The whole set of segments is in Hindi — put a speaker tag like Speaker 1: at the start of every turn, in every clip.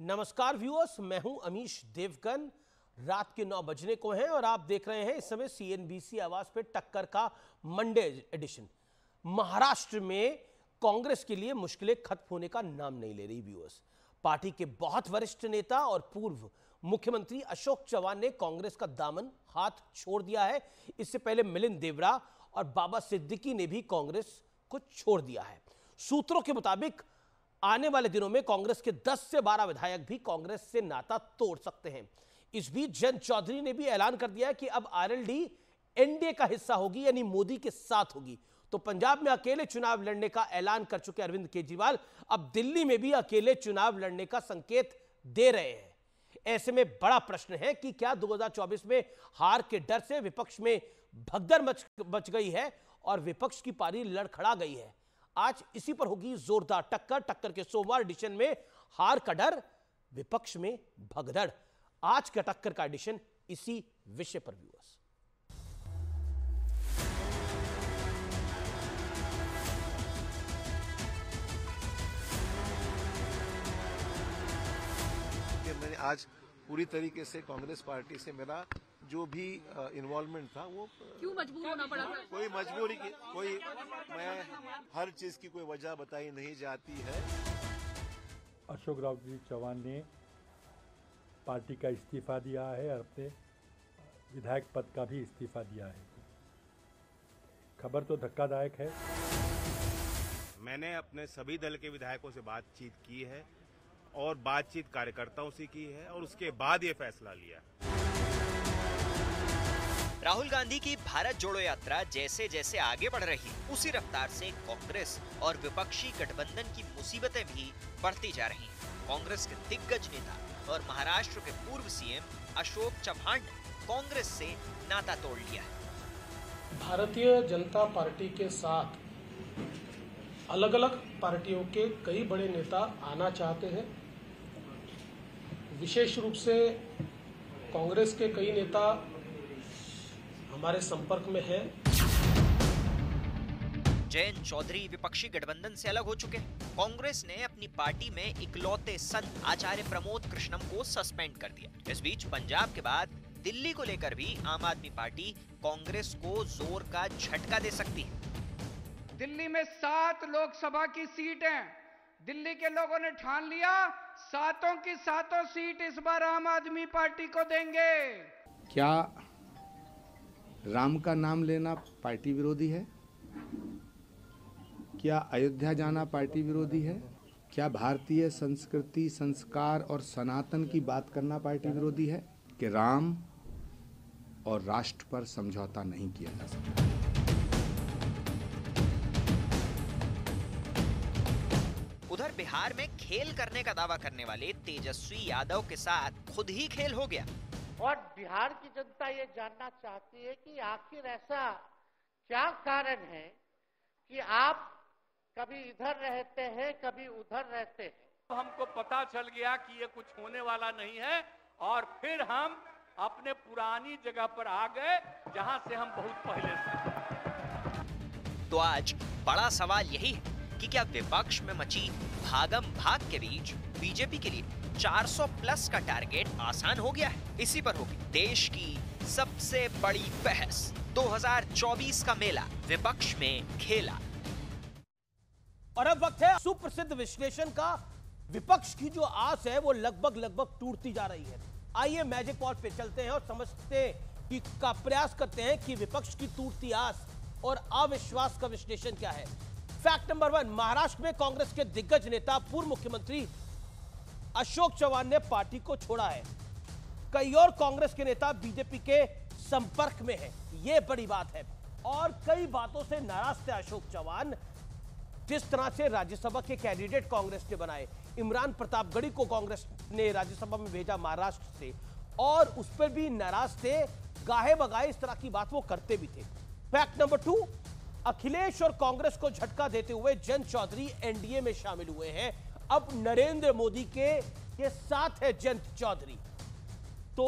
Speaker 1: नमस्कार व्यूअर्स, मैं हूं अमीश देवगन। रात के 9 बजने को हैं और आप देख रहे हैं इस समय सीएनबीसी आवाज पे टक्कर का मंडे एडिशन। महाराष्ट्र में कांग्रेस के लिए मुश्किलें खत्म होने का नाम नहीं ले रही व्यूअर्स। पार्टी के बहुत वरिष्ठ नेता और पूर्व मुख्यमंत्री अशोक चव्हाण ने कांग्रेस का दामन हाथ छोड़ दिया है। इससे पहले मिलिंद देवरा और बाबा सिद्दीकी ने भी कांग्रेस को छोड़ दिया है। सूत्रों के मुताबिक आने वाले दिनों में कांग्रेस के 10 से 12 विधायक भी कांग्रेस से नाता तोड़ सकते हैं। इस बीच जयंत चौधरी ने भी ऐलान कर दिया है कि अब आरएलडी एनडीए का हिस्सा होगी, यानी मोदी के साथ होगी। तो पंजाब में अकेले चुनाव लड़ने का ऐलान कर चुके अरविंद केजरीवाल अब दिल्ली में भी अकेले चुनाव लड़ने का संकेत दे रहे हैं। ऐसे में बड़ा प्रश्न है कि क्या 2024 में हार के डर से विपक्ष में भगदड़ मच गई है और विपक्ष की पारी लड़खड़ा गई है। आज इसी पर होगी जोरदार टक्कर के सोमवार एडिशन में हार का डर, विपक्ष में भगदड़। आज का टक्कर का एडिशन इसी विषय पर व्यूअर्स।
Speaker 2: मैंने आज पूरी तरीके से कांग्रेस पार्टी से मेरा जो भी इन्वॉल्वमेंट था वो
Speaker 3: क्यों मजबूर होना पड़ा था?
Speaker 2: कोई मजबूरी की कोई मैं हर चीज की कोई वजह बताई नहीं जाती है।
Speaker 4: अशोक राव जी चौहान ने पार्टी का इस्तीफा दिया है और अपने विधायक पद का भी इस्तीफा दिया है। खबर तो धक्कादायक है।
Speaker 5: मैंने अपने सभी दल के विधायकों से बातचीत की है और बातचीत कार्यकर्ताओं से की है और उसके बाद ये फैसला लिया।
Speaker 6: राहुल गांधी की भारत जोड़ो यात्रा जैसे जैसे आगे बढ़ रही, उसी रफ्तार से कांग्रेस और विपक्षी गठबंधन की मुसीबतें भी बढ़ती जा रही हैं। कांग्रेस के दिग्गज नेता और महाराष्ट्र के पूर्व सीएम अशोक चव्हाण ने कांग्रेस से नाता तोड़ लिया है।
Speaker 7: भारतीय जनता पार्टी के साथ अलग अलग पार्टियों के कई बड़े नेता आना चाहते हैं। विशेष रूप से कांग्रेस के कई नेता हमारे संपर्क में है।
Speaker 6: जयंत चौधरी विपक्षी गठबंधन से अलग हो चुके हैं। कांग्रेस ने अपनी पार्टी में इकलौते संत आचार्य प्रमोद कृष्णम को सस्पेंड कर दिया। इस बीच पंजाब के बाद दिल्ली को लेकर भी आम आदमी पार्टी कांग्रेस को जोर का झटका दे सकती है।
Speaker 8: दिल्ली में 7 लोकसभा की सीट हैं। दिल्ली के लोगों ने ठान लिया, 7 की 7 सीट इस बार आम आदमी पार्टी को देंगे।
Speaker 9: क्या राम का नाम लेना पार्टी विरोधी है? क्या अयोध्या जाना पार्टी विरोधी है? क्या भारतीय संस्कृति, संस्कार और सनातन की बात करना पार्टी विरोधी है? कि राम और राष्ट्र पर समझौता नहीं किया जा सकता।
Speaker 6: उधर बिहार में खेल करने का दावा करने वाले तेजस्वी यादव के साथ खुद ही खेल हो गया।
Speaker 10: और बिहार की जनता ये जानना चाहती है कि आखिर ऐसा क्या कारण है कि आप कभी इधर रहते हैं, कभी उधर रहते हैं।
Speaker 8: हमको पता चल गया कि ये कुछ होने वाला नहीं है और फिर हम अपने पुरानी जगह पर आ गए जहां से हम बहुत पहले से।
Speaker 6: तो आज बड़ा सवाल यही है कि क्या विपक्ष में मची भागम भाग के बीच बीजेपी के लिए 400 प्लस का टारगेट आसान हो गया है? इसी पर होगी देश की सबसे बड़ी बहस। 2024 का मेला विपक्ष में खेला।
Speaker 1: और अब वक्त है सुप्रसिद्ध विश्लेषण का। विपक्ष की जो आस है वो लगभग टूटती जा रही है। आइए मैजिक पॉट पे चलते हैं और समझते कि का प्रयास करते हैं कि विपक्ष की टूटती आस और अविश्वास का विश्लेषण क्या है। फैक्ट नंबर 1, महाराष्ट्र में कांग्रेस के दिग्गज नेता पूर्व मुख्यमंत्री अशोक चव्हाण ने पार्टी को छोड़ा है। कई और कांग्रेस के नेता बीजेपी के संपर्क में हैं, यह बड़ी बात है। और कई बातों से नाराज थे अशोक चव्हाण। जिस तरह से राज्यसभा के कैंडिडेट कांग्रेस ने बनाए, इमरान प्रतापगढ़ी को कांग्रेस ने राज्यसभा में भेजा महाराष्ट्र से, और उस पर भी नाराज थे। गाहे बगाए इस तरह की बात वो करते भी थे। फैक्ट नंबर 2, अखिलेश और कांग्रेस को झटका देते हुए जयंत चौधरी एनडीए में शामिल हुए हैं। अब नरेंद्र मोदी के साथ है जयंत चौधरी, तो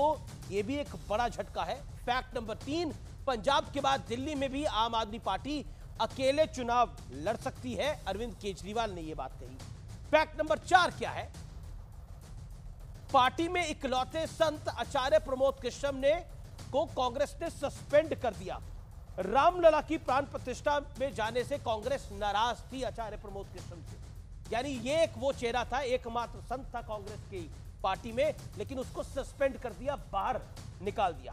Speaker 1: यह भी एक बड़ा झटका है। फैक्ट नंबर 3, पंजाब के बाद दिल्ली में भी आम आदमी पार्टी अकेले चुनाव लड़ सकती है। अरविंद केजरीवाल ने यह बात कही। फैक्ट नंबर 4 क्या है? पार्टी में इकलौते संत आचार्य प्रमोद कृष्णम ने को कांग्रेस ने सस्पेंड कर दिया। रामलला की प्राण प्रतिष्ठा में जाने से कांग्रेस नाराज थी आचार्य प्रमोद कृष्णम से। यानी ये एक वो चेहरा था, एकमात्र संत था कांग्रेस की पार्टी में, लेकिन उसको सस्पेंड कर दिया, बाहर निकाल दिया।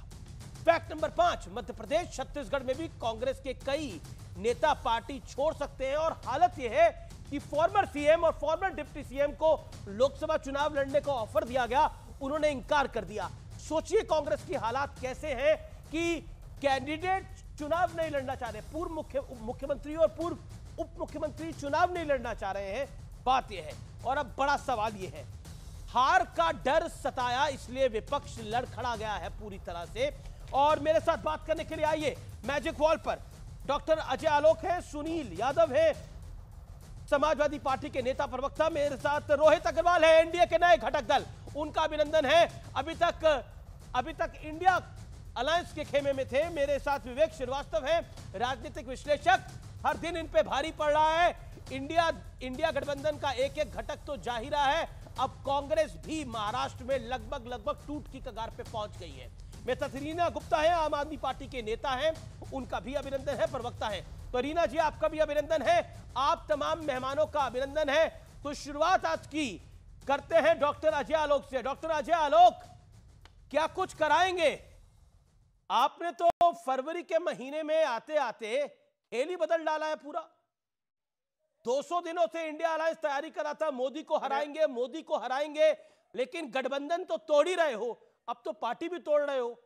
Speaker 1: फैक्ट नंबर 5, मध्य प्रदेश छत्तीसगढ़ में भी कांग्रेस के कई नेता पार्टी छोड़ सकते हैं और हालत यह है कि फॉर्मर सीएम और फॉर्मर डिप्टी सीएम को लोकसभा चुनाव लड़ने का ऑफर दिया गया, उन्होंने इंकार कर दिया। सोचिए कांग्रेस की हालात कैसे हैं कि कैंडिडेट चुनाव नहीं लड़ना चाह रहे, पूर्व मुख्यमंत्री और पूर्व उप मुख्यमंत्री चुनाव नहीं लड़ना चाह रहे हैं। बात यह है, और अब बड़ा सवाल यह है, हार का डर सताया इसलिए विपक्ष लड़ खड़ा गया है पूरी तरह से। और मेरे साथ बात करने के लिए आइए मैजिक वॉल पर डॉक्टर अजय आलोक है, सुनील यादव है, समाजवादी पार्टी के नेता प्रवक्ता, मेरे साथ रोहित अग्रवाल है, एनडीए के नए घटक दल, उनका अभिनंदन है। अभी तक इंडिया अलायंस के खेमे में थे। मेरे साथ विवेक श्रीवास्तव है, राजनीतिक विश्लेषक, हर दिन इन पे भारी पड़ रहा है। इंडिया गठबंधन का एक एक घटक तो जा ही रहा है, अब कांग्रेस भी महाराष्ट्र में लगभग टूट की कगार पे पहुंच गई है। मेरे साथ रीना गुप्ता है, आम आदमी पार्टी के नेता हैं, उनका भी अभिनंदन है, प्रवक्ता है। तो रीना जी आपका भी अभिनंदन है, आप तमाम मेहमानों का अभिनंदन है। तो शुरुआत आज की करते हैं डॉक्टर अजय आलोक से। डॉक्टर अजय आलोक, क्या कुछ कराएंगे? आपने तो फरवरी के महीने में आते आते खेल ही बदल डाला है पूरा। 200 दिनों से इंडिया अलायंस तैयारी कर रहा था, मोदी को हराएंगे, लेकिन गठबंधन तो तोड़ ही रहे हो, अब तो पार्टी भी तोड़ रहे हो।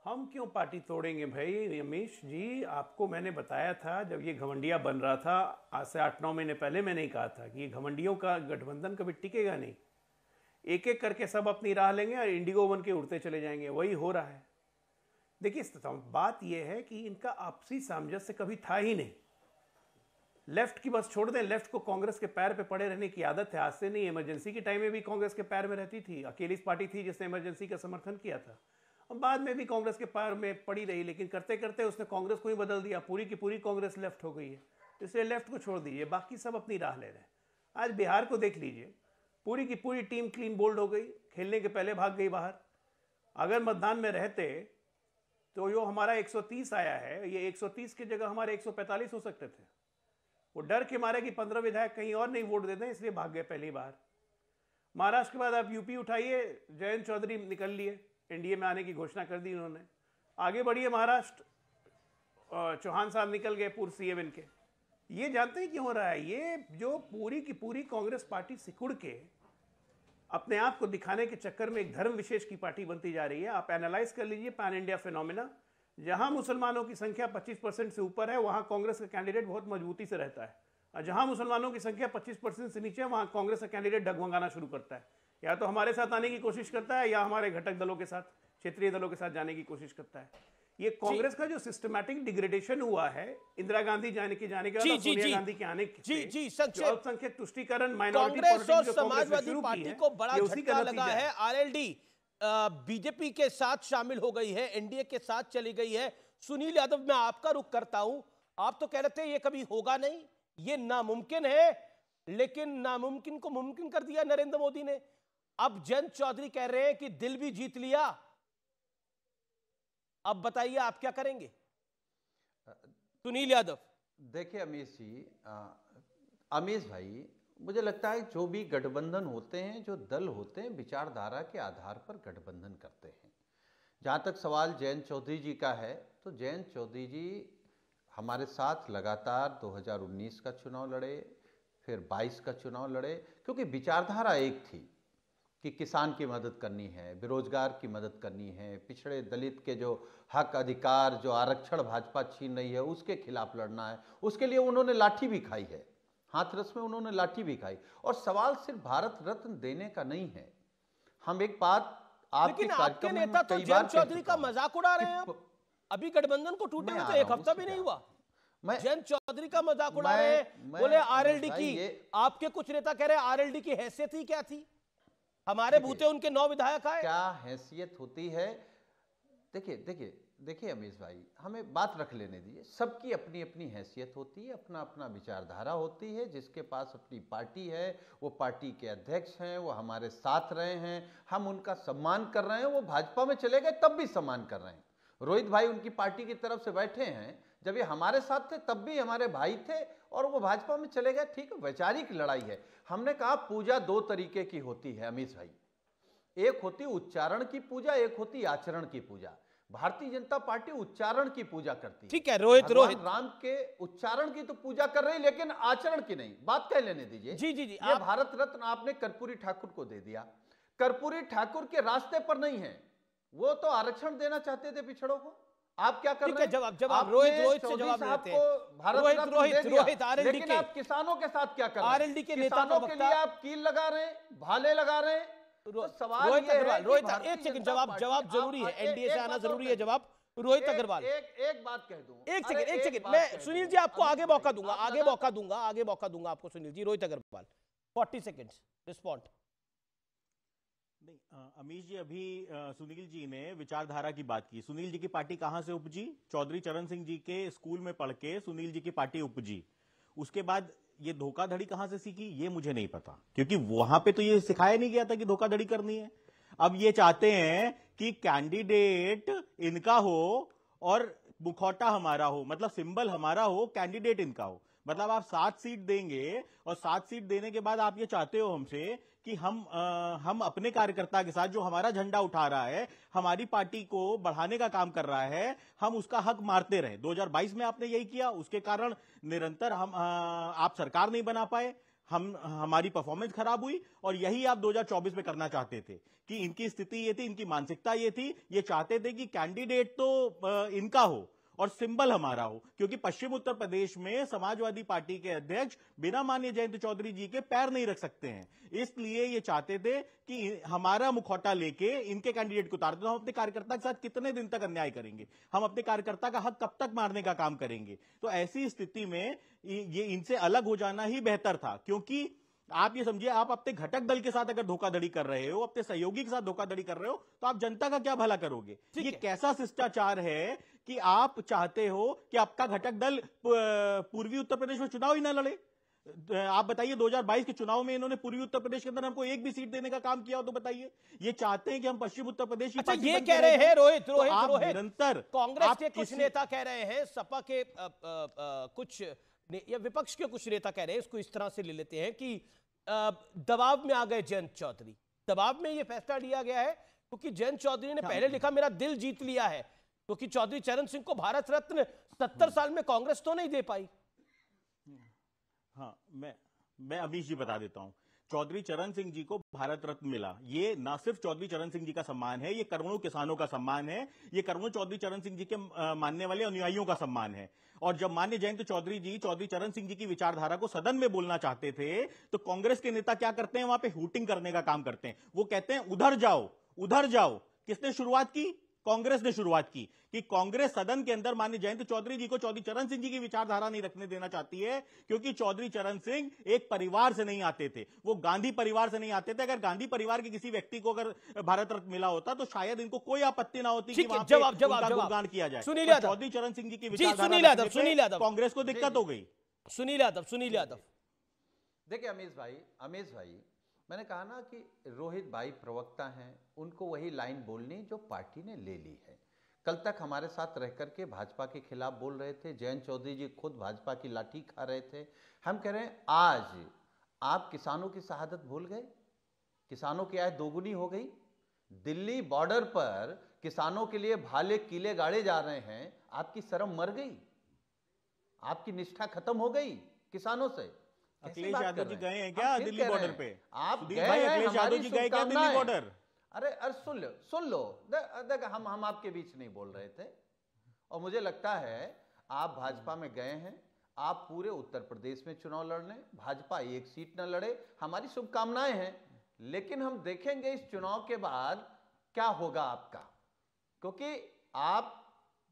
Speaker 3: हम क्यों पार्टी तोड़ेंगे भाई रमेश जी? आपको मैंने बताया था जब ये घमंडिया बन रहा था, आज से 8-9 महीने पहले मैंने ही कहा था कि ये घमंडियों का गठबंधन कभी टिकेगा नहीं, एक एक करके सब अपनी राह लेंगे और इंडिगो बन के उड़ते चले जाएंगे। वही हो रहा है। देखिए बात यह है कि इनका आपसी सामंजस्य कभी था ही नहीं। लेफ्ट की बस छोड़ दें, लेफ्ट को कांग्रेस के पैर पे पड़े रहने की आदत है, आज से नहीं। इमरजेंसी के टाइम में भी कांग्रेस के पैर में रहती थी, अकेली पार्टी थी जिसने इमरजेंसी का समर्थन किया था, और बाद में भी कांग्रेस के पैर में पड़ी रही, लेकिन करते करते उसने कांग्रेस को ही बदल दिया, पूरी की पूरी कांग्रेस लेफ्ट हो गई है। इसलिए लेफ्ट को छोड़ दीजिए, बाकी सब अपनी राह ले रहे हैं। आज बिहार को देख लीजिए, पूरी की पूरी टीम क्लीन बोल्ड हो गई, खेलने के पहले भाग गई बाहर। अगर मतदान में रहते तो जो हमारा 130 आया है, ये 130 की जगह हमारे 145 हो सकते थे। वो डर के मारे कि 15 विधायक कहीं और नहीं वोट दे दें, इसलिए भाग गए पहली बार। महाराष्ट्र के बाद आप यूपी उठाइए, जयंत चौधरी निकल लिए, एनडीए में आने की घोषणा कर दी उन्होंने। आगे बढ़िए महाराष्ट्र, चौहान साहब निकल गए, पूर्व सीएम इनके। ये जानते हैं क्यों हो रहा है? ये जो पूरी की पूरी कांग्रेस पार्टी सिकुड़ के अपने आप को दिखाने के चक्कर में एक धर्म विशेष की पार्टी बनती जा रही है। आप एनालाइज कर लीजिए पैन इंडिया फिनोमिना, जहां मुसलमानों की संख्या 25% से ऊपर है वहां कांग्रेस का कैंडिडेट बहुत मजबूती से रहता है, और जहां मुसलमानों की संख्या 25% से नीचे है वहां कांग्रेस का कैंडिडेट डगमगाना शुरू करता है, या तो हमारे साथ आने की कोशिश करता है या हमारे घटक दलों के साथ, क्षेत्रीय दलों के साथ जाने की कोशिश करता है। ये कांग्रेस का जो सिस्टमैटिक डिग्रेडेशन हुआ है इंदिरा गांधी जाने के बाद सोनिया गांधी के आने के जो अल्पसंख्यक तुष्टीकरण, माइनॉरिटी
Speaker 1: कांग्रेस और समाजवादी पार्टी को बड़ा झटका लगा है। आरएलडी बीजेपी के साथ शामिल हो गई है, एनडीए के साथ चली गई है। सुनील यादव, मैं आपका रुख करता हूं। आप तो कह रहे थे ये कभी होगा नहीं, ये नामुमकिन है, लेकिन नामुमकिन को मुमकिन कर दिया नरेंद्र मोदी ने। अब जयंत चौधरी कह रहे हैं कि दिल भी जीत लिया। अब बताइए आप क्या करेंगे? सुनील यादव।
Speaker 11: देखिए अमीश भाई, मुझे लगता है जो भी गठबंधन होते हैं, जो दल होते हैं, विचारधारा के आधार पर गठबंधन करते हैं। जहाँ तक सवाल जयंत चौधरी जी का है, तो जयंत चौधरी जी हमारे साथ लगातार 2019 का चुनाव लड़े, फिर 22 का चुनाव लड़े, क्योंकि विचारधारा एक थी कि किसान की मदद करनी है, बेरोजगार की मदद करनी है, पिछड़े दलित के जो हक अधिकार, जो आरक्षण भाजपा छीन रही है उसके खिलाफ लड़ना है। उसके लिए उन्होंने लाठी भी खाई है, हाथरस में उन्होंने लाठी भी खाई। और सवाल सिर्फ भारत रत्न देने का नहीं है। हम एक बात
Speaker 1: लेकिन आपके नेता तो जयंत चौधरी का मजाक उड़ा रहे हैं। अभी गठबंधन को टूटे हुए तो एक हफ्ता भी नहीं हुआ, जयंत चौधरी का मजाक उड़ा रहे हैं। बोले आरएलडी की, आपके कुछ नेता कह रहे हैं आरएलडी की हैसियत ही क्या थी, हमारे बूते उनके 9 विधायक आए।
Speaker 11: क्या हैसियत होती है? देखिए देखिए अमीश भाई, हमें बात रख लेने दीजिए। सबकी अपनी अपनी हैसियत होती है, अपना अपना विचारधारा होती है। जिसके पास अपनी पार्टी है, वो पार्टी के अध्यक्ष हैं, वो हमारे साथ रहे हैं, हम उनका सम्मान कर रहे हैं। वो भाजपा में चले गए तब भी सम्मान कर रहे हैं। रोहित भाई उनकी पार्टी की तरफ से बैठे हैं, जब ये हमारे साथ थे तब भी हमारे भाई थे, और वो भाजपा में चले गए। ठीक है, वैचारिक लड़ाई है। हमने कहा पूजा दो तरीके की होती है अमीश भाई, एक होती उच्चारण की पूजा, एक होती आचरण की पूजा। भारतीय जनता पार्टी उच्चारण की पूजा करती है।
Speaker 1: ठीक है रोहित,
Speaker 11: राम के उच्चारण की तो पूजा कर रही, लेकिन आचरण की नहीं। बात कह लेने दीजिए।
Speaker 1: जी जी जी,
Speaker 11: ये भारत रत्न आपने कर्पूरी ठाकुर को दे दिया। कर्पूरी ठाकुर के रास्ते पर नहीं है, वो तो आरक्षण देना चाहते थे पिछड़ों को। आप क्या कर रहे हैं?
Speaker 1: जवाब रोहित से जवाब लेते हैं। रोहित आरएलडी
Speaker 11: लेकिन आप किसानों के साथ क्या कर रहे हैं?
Speaker 1: आरएलडी के नेता
Speaker 11: किसानों के लिए आप कील लगा रहे हैं, भाले लगा रहे हैं। तो सवाल
Speaker 1: रोहित अग्रवाल, रोहित एक सेकंड, जवाब जरूरी है, एनडीए से आना जरूरी है। जवाब रोहित अग्रवाल,
Speaker 11: एक बात कह दूं,
Speaker 1: एक सेकंड, मैं सुनील जी आपको आगे मौका दूंगा, आगे मौका दूंगा आपको सुनील जी। Rohit Agarwal 40 seconds respond.
Speaker 12: नहीं, अमीश जी, अभी सुनील जी ने विचारधारा की बात की। सुनील जी की पार्टी कहां से उपजी? चौधरी चरण सिंह जी के स्कूल में पढ़ के सुनील जी की पार्टी उपजी। उसके बाद ये धोखाधड़ी कहां से सीखी ये मुझे नहीं पता, क्योंकि वहां पे तो ये सिखाया नहीं गया था कि धोखाधड़ी करनी है। अब ये चाहते हैं कि कैंडिडेट इनका हो और मुखौटा हमारा हो, मतलब सिंबल हमारा हो, कैंडिडेट इनका हो। मतलब आप 7 सीट देंगे और 7 सीट देने के बाद आप ये चाहते हो हमसे कि हम अपने कार्यकर्ता के साथ, जो हमारा झंडा उठा रहा है, हमारी पार्टी को बढ़ाने का काम कर रहा है, हम उसका हक मारते रहे। 2022 में आपने यही किया, उसके कारण निरंतर आप सरकार नहीं बना पाए, हमारी परफॉर्मेंस खराब हुई, और यही आप 2024 में करना चाहते थे। कि इनकी स्थिति ये थी, इनकी मानसिकता ये थी, ये चाहते थे कि कैंडिडेट तो इनका हो और सिंबल हमारा हो, क्योंकि पश्चिम उत्तर प्रदेश में समाजवादी पार्टी के अध्यक्ष बिना माननीय जयंत चौधरी जी के पैर नहीं रख सकते हैं। इसलिए ये चाहते थे कि हमारा मुखौटा लेके इनके कैंडिडेट को उतार दो। हम अपने कार्यकर्ता के साथ कितने दिन तक अन्याय करेंगे? हम अपने कार्यकर्ता का हक कब तक मारने का काम करेंगे? तो ऐसी स्थिति में ये इनसे अलग हो जाना ही बेहतर था, क्योंकि आप ये समझिए, आप अपने घटक दल के साथ अगर धोखाधड़ी कर रहे हो, अपने सहयोगी के साथ धोखाधड़ी कर रहे हो, तो आप जनता का क्या भला करोगे? ये कैसा शिष्टाचार है कि आप चाहते हो कि आपका घटक दल पूर्वी उत्तर प्रदेश में चुनाव ही ना लड़े? आप बताइए, 2022 के चुनाव में इन्होंने पूर्वी उत्तर प्रदेश के अंदर हमको एक भी सीट देने का काम किया हो तो बताइए। ये चाहते हैं कि हम पश्चिम उत्तर प्रदेश की पार्टी
Speaker 1: ये कह रहे हैं रोहित
Speaker 12: निरंतर
Speaker 1: कांग्रेस के कुछ नेता कह रहे हैं, सपा के कुछ या विपक्ष के कुछ नेता कह रहे हैं, इसको इस तरह से ले लेते हैं कि दबाव में आ गए जयंत चौधरी। दबाव में यह फैसला लिया गया है क्योंकि जयंत चौधरी ने पहले लिखा मेरा दिल जीत लिया है, क्योंकि चौधरी चरण सिंह को भारत रत्न 70 साल में कांग्रेस तो नहीं दे पाई।
Speaker 12: हाँ, मैं अमीश जी बता देता हूं। चौधरी चरण सिंह जी को भारत रत्न मिला, ये ना सिर्फ चौधरी चरण सिंह जी का सम्मान है, ये करोड़ों किसानों का सम्मान है, ये करोड़ों चौधरी चरण सिंह जी के मानने वाले अनुयायियों का सम्मान है। और जब माननीय जयंत चौधरी जी चौधरी चरण सिंह जी की विचारधारा को सदन में बोलना चाहते थे, तो कांग्रेस के नेता क्या करते हैं? वहां पे हूटिंग करने का काम करते हैं। वो कहते हैं उधर जाओ, उधर जाओ। किसने शुरुआत की? कांग्रेस ने शुरुआत की कि कांग्रेस सदन के अंदर माननीय जयंत चौधरी जी को चौधरी चरण सिंह जी की विचारधारा नहीं रखने देना चाहती है, क्योंकि चौधरी चरण सिंह एक परिवार से नहीं आते थे, वो गांधी परिवार से नहीं आते थे। अगर गांधी परिवार के किसी व्यक्ति को अगर भारत रत्न मिला होता तो शायद इनको कोई आपत्ति ना होती कि वहां पे उनका गुणगान किया जाए। चौधरी चरण सिंह जी की विचारधारा कांग्रेस को दिक्कत हो गई।
Speaker 1: सुनील यादव,
Speaker 11: देखिए अमीश भाई, मैंने कहा ना कि रोहित भाई प्रवक्ता हैं, उनको वही लाइन बोलनी जो पार्टी ने ले ली है। कल तक हमारे साथ रह करके भाजपा के खिलाफ बोल रहे थे, जयंत चौधरी जी खुद भाजपा की लाठी खा रहे थे। हम कह रहे हैं आज आप किसानों की शहादत भूल गए, किसानों की आय दोगुनी हो गई। दिल्ली बॉर्डर पर किसानों के लिए भाले कीले गाड़े जा रहे हैं, आपकी शर्म मर गई, आपकी निष्ठा खत्म हो गई किसानों से।
Speaker 12: अखिलेश यादव जी गए हैं क्या दिल्ली बॉर्डर पे?
Speaker 11: आप
Speaker 12: गए हैं? अखिलेश यादव जी गए क्या दिल्ली बॉर्डर?
Speaker 11: अरे सुन लो, देख हम आपके बीच नहीं बोल रहे थे, और मुझे लगता है आप भाजपा में गए हैं, आप पूरे उत्तर प्रदेश में चुनाव लड़ लें, भाजपा एक सीट न लड़े, हमारी शुभकामनाएं हैं। लेकिन हम देखेंगे इस चुनाव के बाद क्या होगा आपका, क्योंकि आप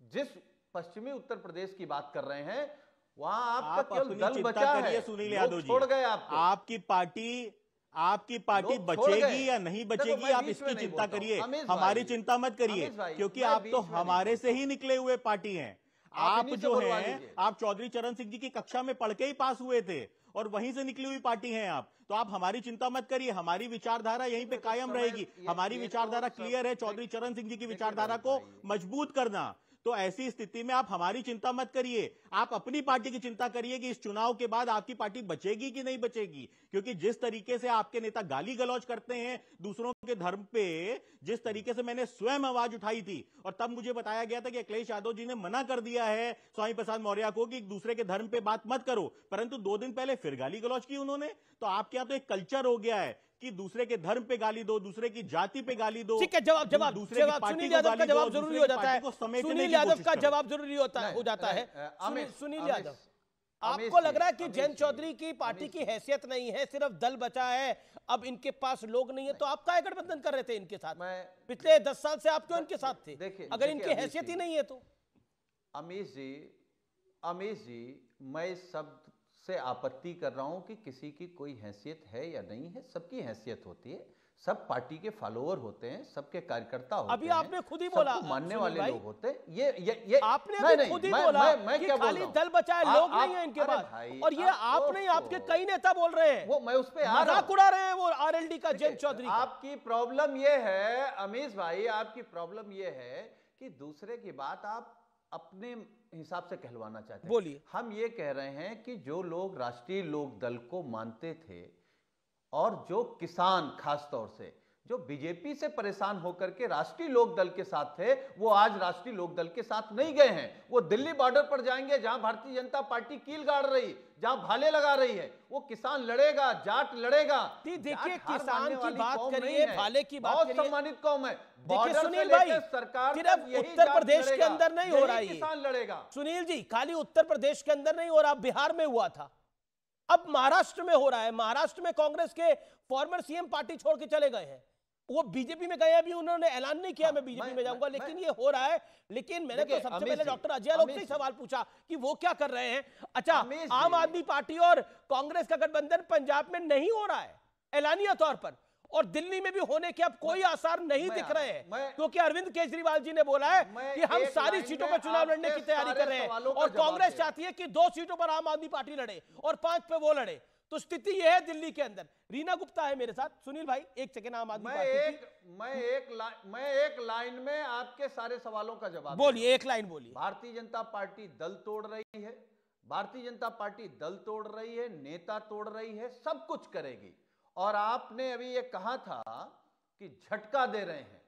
Speaker 11: जिस पश्चिमी उत्तर प्रदेश की बात कर रहे हैं वहां आपका केवल दल बचा है,
Speaker 12: सुनील यादव जी
Speaker 11: छोड़ गए आपको।
Speaker 12: आपकी पार्टी आपकी पार्टी बचेगी या नहीं बचेगी, आप इसकी चिंता करिए, हमारी चिंता मत करिए, क्योंकि आप तो हमारे से ही निकले हुए पार्टी हैं। आप जो हैं, आप चौधरी चरण सिंह जी की कक्षा में पढ़ के ही पास हुए थे और वहीं से निकली हुई पार्टी हैं आप, तो आप हमारी चिंता मत करिए, हमारी विचारधारा यहीं पे कायम रहेगी। हमारी विचारधारा क्लियर है, चौधरी चरण सिंह जी की विचारधारा को मजबूत करना। तो ऐसी स्थिति में आप हमारी चिंता मत करिए, आप अपनी पार्टी की चिंता करिए कि इस चुनाव के बाद आपकी पार्टी बचेगी कि नहीं बचेगी। क्योंकि जिस तरीके से आपके नेता गाली गलौज करते हैं दूसरों के धर्म पे, जिस तरीके से मैंने स्वयं आवाज उठाई थी और तब मुझे बताया गया था कि अखिलेश यादव जी ने मना कर दिया है स्वामी प्रसाद मौर्य को कि दूसरे के धर्म पे बात मत करो, परंतु 2 दिन पहले फिर गाली गलौज की उन्होंने। तो आपके यहाँ तो एक कल्चर हो गया है कि दूसरे के धर्म पे गाली दो, दूसरे की जाति पे गाली दो।
Speaker 1: ठीक है, सुनील यादव का जवाब जरूरी हो जाता है, सुनील यादव का जवाब जरूरी हो जाता है। सुनील यादव, आपको लग रहा है कि जयंत चौधरी की पार्टी की हैसियत नहीं है, सिर्फ दल बचा है, अब इनके पास लोग नहीं है, तो आप क्या गठबंधन कर रहे थे इनके साथ? पिछले 10 साल से आप क्यों इनके साथ थे अगर इनकी हैसियत ही नहीं है तो?
Speaker 11: अमीश जी, मैं इस शब्द से आपत्ति कर रहा हूं कि किसी की कोई हैसियत है या नहीं है। सबकी हैसियत होती है, सब पार्टी के फॉलोअर होते हैं, सबके कार्यकर्ता होते हैं।
Speaker 1: अभी आपने खुद ही बोला,
Speaker 11: मानने वाले लोग होते हैं। ये
Speaker 1: आपने अभी खुद ही बोला कि खाली दल बचा है, लोग नहीं है इनके पास, और ये आप नहीं, आपके कई नेता बोल रहे हैं,
Speaker 11: वो मैं उस पे
Speaker 1: मजाक उड़ा रहे हैं वो आरएलडी का, जयंत चौधरी।
Speaker 11: आपकी प्रॉब्लम ये है अमीश भाई, आपकी प्रॉब्लम ये है कि दूसरे की बात आप अपने हिसाब से कहलवाना चाहते हैं।
Speaker 1: बोलिए।
Speaker 11: हम ये कह रहे हैं कि जो लोग राष्ट्रीय लोक दल को मानते थे और जो किसान खास तौर से जो बीजेपी से परेशान होकर के राष्ट्रीय लोक दल के साथ थे, वो आज राष्ट्रीय लोक दल के साथ नहीं गए हैं। वो दिल्ली बॉर्डर पर जाएंगे जहां भारतीय जनता पार्टी कील गाड़ रही, जहां भाले लगा रही है। वो किसान लड़ेगा, जाट लड़ेगा।
Speaker 1: देखिए, किसान की बात करिए, भाले की बात करिए,
Speaker 11: बहुत सम्मानित कौम है।
Speaker 1: देखिए सुनील भाई,
Speaker 11: सरकार
Speaker 1: सिर्फ उत्तर प्रदेश के अंदर नहीं हो रहा है,
Speaker 11: किसान लड़ेगा।
Speaker 1: सुनील जी, खाली उत्तर प्रदेश के अंदर नहीं हो रहा, बिहार में हुआ था, अब महाराष्ट्र में हो रहा है। महाराष्ट्र में कांग्रेस के फॉर्मर सीएम पार्टी छोड़ के चले गए हैं, वो बीजेपी में गए, अभी उन्होंने ऐलान नहीं किया मैं बीजेपी में जाऊंगा, लेकिन ये हो रहा है। लेकिन मैंने तो सबसे पहले डॉक्टर अजय आलोक से सवाल पूछा कि वो क्या कर रहे हैं। अच्छा, आम आदमी पार्टी और कांग्रेस का गठबंधन पंजाब में नहीं हो रहा है ऐलानिया तौर पर, और दिल्ली में भी होने के अब कोई आसार नहीं दिख रहे हैं, क्योंकि अरविंद केजरीवाल जी ने बोला है कि हम सारी सीटों पर चुनाव लड़ने की तैयारी कर रहे हैं, और कांग्रेस चाहती है कि 2 सीटों पर आम आदमी पार्टी लड़े और 5 पे वो लड़े। तो स्थिति यह है दिल्ली के अंदर। रीना गुप्ता है मेरे साथ। सुनील भाई, एक सेकंड, आम आदमी पार्टी
Speaker 11: मैं एक लाइन में आपके सारे सवालों का जवाब
Speaker 1: बोलिए, एक लाइन बोलिए।
Speaker 11: भारतीय जनता पार्टी दल तोड़ रही है, भारतीय जनता पार्टी दल तोड़ रही है, नेता तोड़ रही है, सब कुछ करेगी। और आपने अभी ये कहा था कि झटका दे रहे हैं,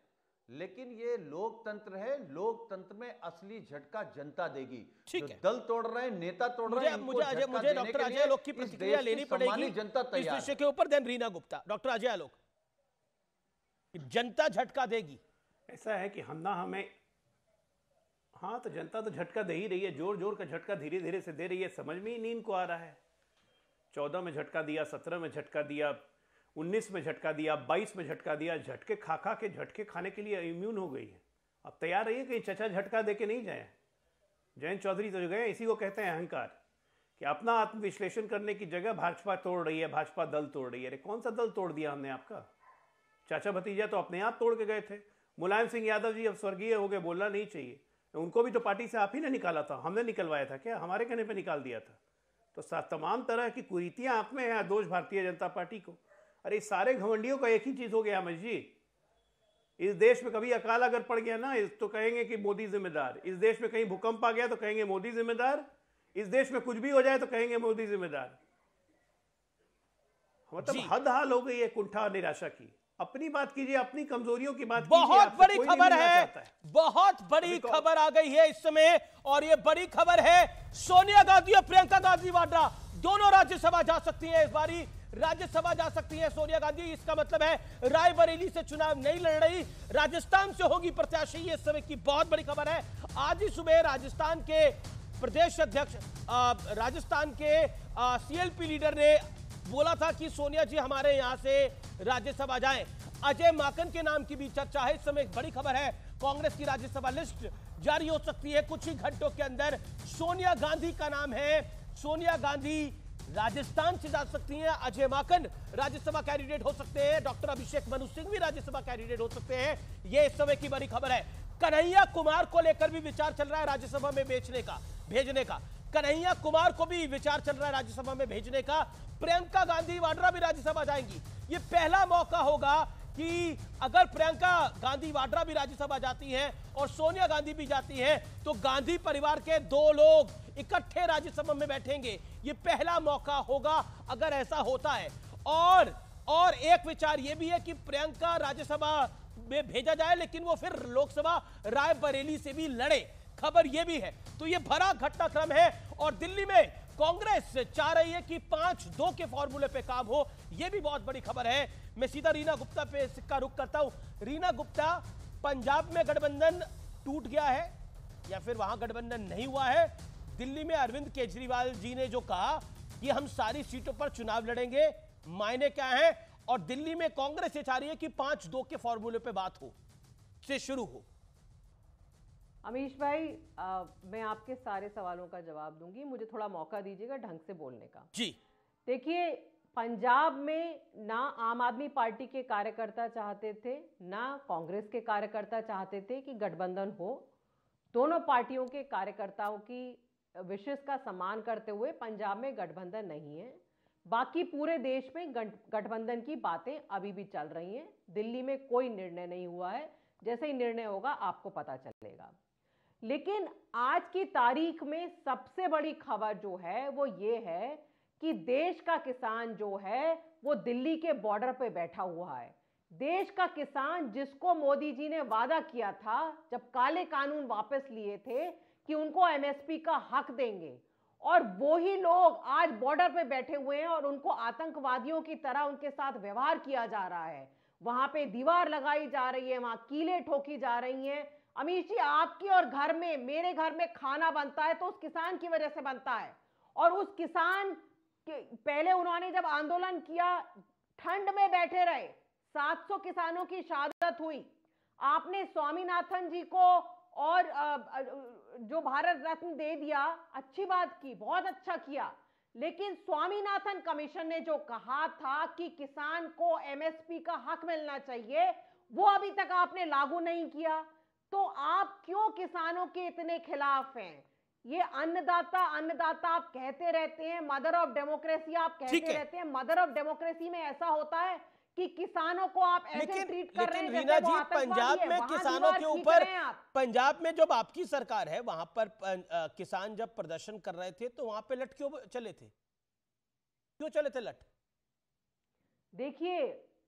Speaker 11: लेकिन ये लोकतंत्र है, लोकतंत्र में असली झटका जनता देगी।
Speaker 1: ठीक है,
Speaker 11: दल तोड़ रहे हैं, नेता तोड़ रहे हैं,
Speaker 1: मुझे डॉक्टर अजय आलोक की प्रतिक्रिया लेनी पड़ेगी
Speaker 11: जनता
Speaker 1: इस विषय के ऊपर। देन रीना गुप्ता। डॉक्टर अजय आलोक, जनता झटका देगी,
Speaker 3: ऐसा है कि हमें हाँ, तो जनता तो झटका दे ही रही है, जोर जोर का झटका धीरे धीरे से दे रही है, समझ में ही नहीं इनको आ रहा है। 14 में झटका दिया, 17 में झटका दिया, 19 में झटका दिया, 22 में झटका दिया। झटके खा के झटके खाने के लिए इम्यून हो गई है। अब तैयार रहिए कहीं चचा झटका दे के नहीं जाए। जयंत चौधरी तो गए, इसी को कहते हैं अहंकार, कि अपना आत्मविश्लेषण करने की जगह भाजपा तोड़ रही है, भाजपा दल तोड़ रही है। अरे कौन सा दल तोड़ दिया हमने आपका? चाचा भतीजा तो अपने आप तोड़ के गए थे। मुलायम सिंह यादव जी अब स्वर्गीय हो गए, बोलना नहीं चाहिए, उनको भी तो पार्टी से आप ही ने निकाला था, हमने निकलवाया था क्या? हमारे कहने पे निकाल दिया था। तो तमाम तरह की कुरीतियां आप में है, दोष भारतीय जनता पार्टी को। अरे सारे घमंडियों का एक ही चीज हो गया अमित जी, इस देश में कभी अकाल अगर पड़ गया ना तो कहेंगे कि मोदी जिम्मेदार, इस देश में कहीं भूकंप आ गया तो कहेंगे मोदी जिम्मेदार, इस देश में कुछ भी हो जाए तो कहेंगे मोदी जिम्मेदार। मतलब हद हाल हो गई है कुंठा और निराशा की। अपनी बात कीजिए, अपनी कमजोरियों की बात कीजिए।
Speaker 1: बहुत बड़ी खबर है, बहुत बड़ी खबर आ गई है इस समय, और ये बड़ी खबर है सोनिया गांधी और प्रियंका गांधी वाड्रा दोनों राज्यसभा जा सकती हैं। इस बारी राज्यसभा जा सकती है सोनिया गांधी। इसका मतलब है रायबरेली से चुनाव नहीं लड़ रही, राजस्थान से होगी प्रत्याशी। ये इस समय की बहुत बड़ी खबर है। आज ही सुबह राजस्थान के प्रदेश अध्यक्ष, राजस्थान के सीएलपी लीडर ने बोला था कि सोनिया जी हमारे यहां से राज्यसभा जाएं। अजय माकन के नाम की भी चर्चा है। इस समय एक बड़ी खबर है, कांग्रेस की राज्यसभा लिस्ट जारी हो सकती है कुछ ही घंटों के अंदर। सोनिया गांधी का नाम है, सोनिया गांधी राजस्थान से जा सकती हैं अजय माकन, राज्यसभा कैंडिडेट हो सकते हैं। डॉक्टर अभिषेक मनु सिंह भी राज्यसभा कैंडिडेट हो सकते हैं। यह इस समय की बड़ी खबर है। कन्हैया कुमार को लेकर भी विचार चल रहा है राज्यसभा में भेजने का। कन्हैया कुमार को भी विचार चल रहा है राज्यसभा में भेजने का। प्रियंका गांधी वाड्रा भी राज्यसभा जाएंगी। ये पहला मौका होगा कि अगर प्रियंका गांधी वाड्रा भी राज्यसभा जाती हैं और सोनिया गांधी भी जाती हैं तो गांधी परिवार के 2 लोग इकट्ठे राज्यसभा में बैठेंगे। ये पहला मौका होगा अगर ऐसा होता है। और एक विचार ये भी है कि प्रियंका राज्यसभा में भेजा जाए, लेकिन वो फिर लोकसभा रायबरेली से भी लड़े, खबर ये भी है। तो ये भरा घटनाक्रम है और दिल्ली में कांग्रेस चाह रही है कि 5-2 के फॉर्मूले पे काम हो। यह भी बहुत बड़ी खबर है। मैं सीधा रीना गुप्ता पे सिक्का रुख करता हूं। रीना गुप्ता, पंजाब में गठबंधन टूट गया है या फिर वहां गठबंधन नहीं हुआ है? दिल्ली में अरविंद केजरीवाल जी ने जो कहा कि हम सारी सीटों पर चुनाव लड़ेंगे, मायने क्या है? और दिल्ली में कांग्रेस ये चाह रही है कि 5-2 के फॉर्मूले पे बात हो, से शुरू हो।
Speaker 13: अमीश भाई, मैं आपके सारे सवालों का जवाब दूंगी, मुझे थोड़ा मौका दीजिएगा ढंग से बोलने का।
Speaker 1: जी
Speaker 13: देखिए, पंजाब में ना आम आदमी पार्टी के कार्यकर्ता चाहते थे, ना कांग्रेस के कार्यकर्ता चाहते थे कि गठबंधन हो। दोनों पार्टियों के कार्यकर्ताओं की विशेष का सम्मान करते हुए पंजाब में गठबंधन नहीं है। बाकी पूरे देश में गठबंधन की बातें अभी भी चल रही हैं। दिल्ली में कोई निर्णय नहीं हुआ है, जैसे ही निर्णय होगा आपको पता चलेगा। लेकिन आज की तारीख में सबसे बड़ी खबर जो है वो ये है कि देश का किसान जो है वो दिल्ली के बॉर्डर पे बैठा हुआ है। देश का किसान जिसको मोदी जी ने वादा किया था जब काले कानून वापस लिए थे कि उनको एमएसपी का हक देंगे, और वही लोग आज बॉर्डर पे बैठे हुए हैं और उनको आतंकवादियों की तरह उनके साथ व्यवहार किया जा रहा है। वहां पे दीवार लगाई जा रही है, वहां कीलें ठोकी जा रही हैं। अमीश जी, आपकी और घर में, मेरे घर में खाना बनता है तो उस किसान की वजह से बनता है। और उस किसान के पहले उन्होंने जब आंदोलन किया ठंड में बैठे रहे, 700 किसानों की शहादत हुई। आपने स्वामीनाथन जी को और जो भारत रत्न दे दिया, अच्छी बात की, बहुत अच्छा किया। लेकिन स्वामीनाथन कमीशन ने जो कहा था कि किसान को एमएसपी का हक मिलना चाहिए, वो अभी तक आपने लागू नहीं किया। तो आप क्यों किसानों के इतने खिलाफ हैं? ये अन्नदाता अन्नदाता आप कहते रहते हैं, मदर ऑफ डेमोक्रेसी आप कहते रहते हैं। मदर ऑफ डेमोक्रेसी में ऐसा होता है कि किसानों को आप ऐसे ट्रीट कर रहे हैं जैसे
Speaker 1: रीना
Speaker 13: वो
Speaker 1: जी,
Speaker 13: आतंकवादी
Speaker 1: पंजाब
Speaker 13: है।
Speaker 1: में
Speaker 13: वहां
Speaker 1: किसानों
Speaker 13: दीवार
Speaker 1: के
Speaker 13: खींच
Speaker 1: ऊपर,
Speaker 13: रहे हैं आप।
Speaker 1: पंजाब में जब आपकी सरकार है वहां पर किसान जब प्रदर्शन कर रहे थे तो वहां पे लट क्यों चले थे? क्यों चले थे लट?
Speaker 13: देखिए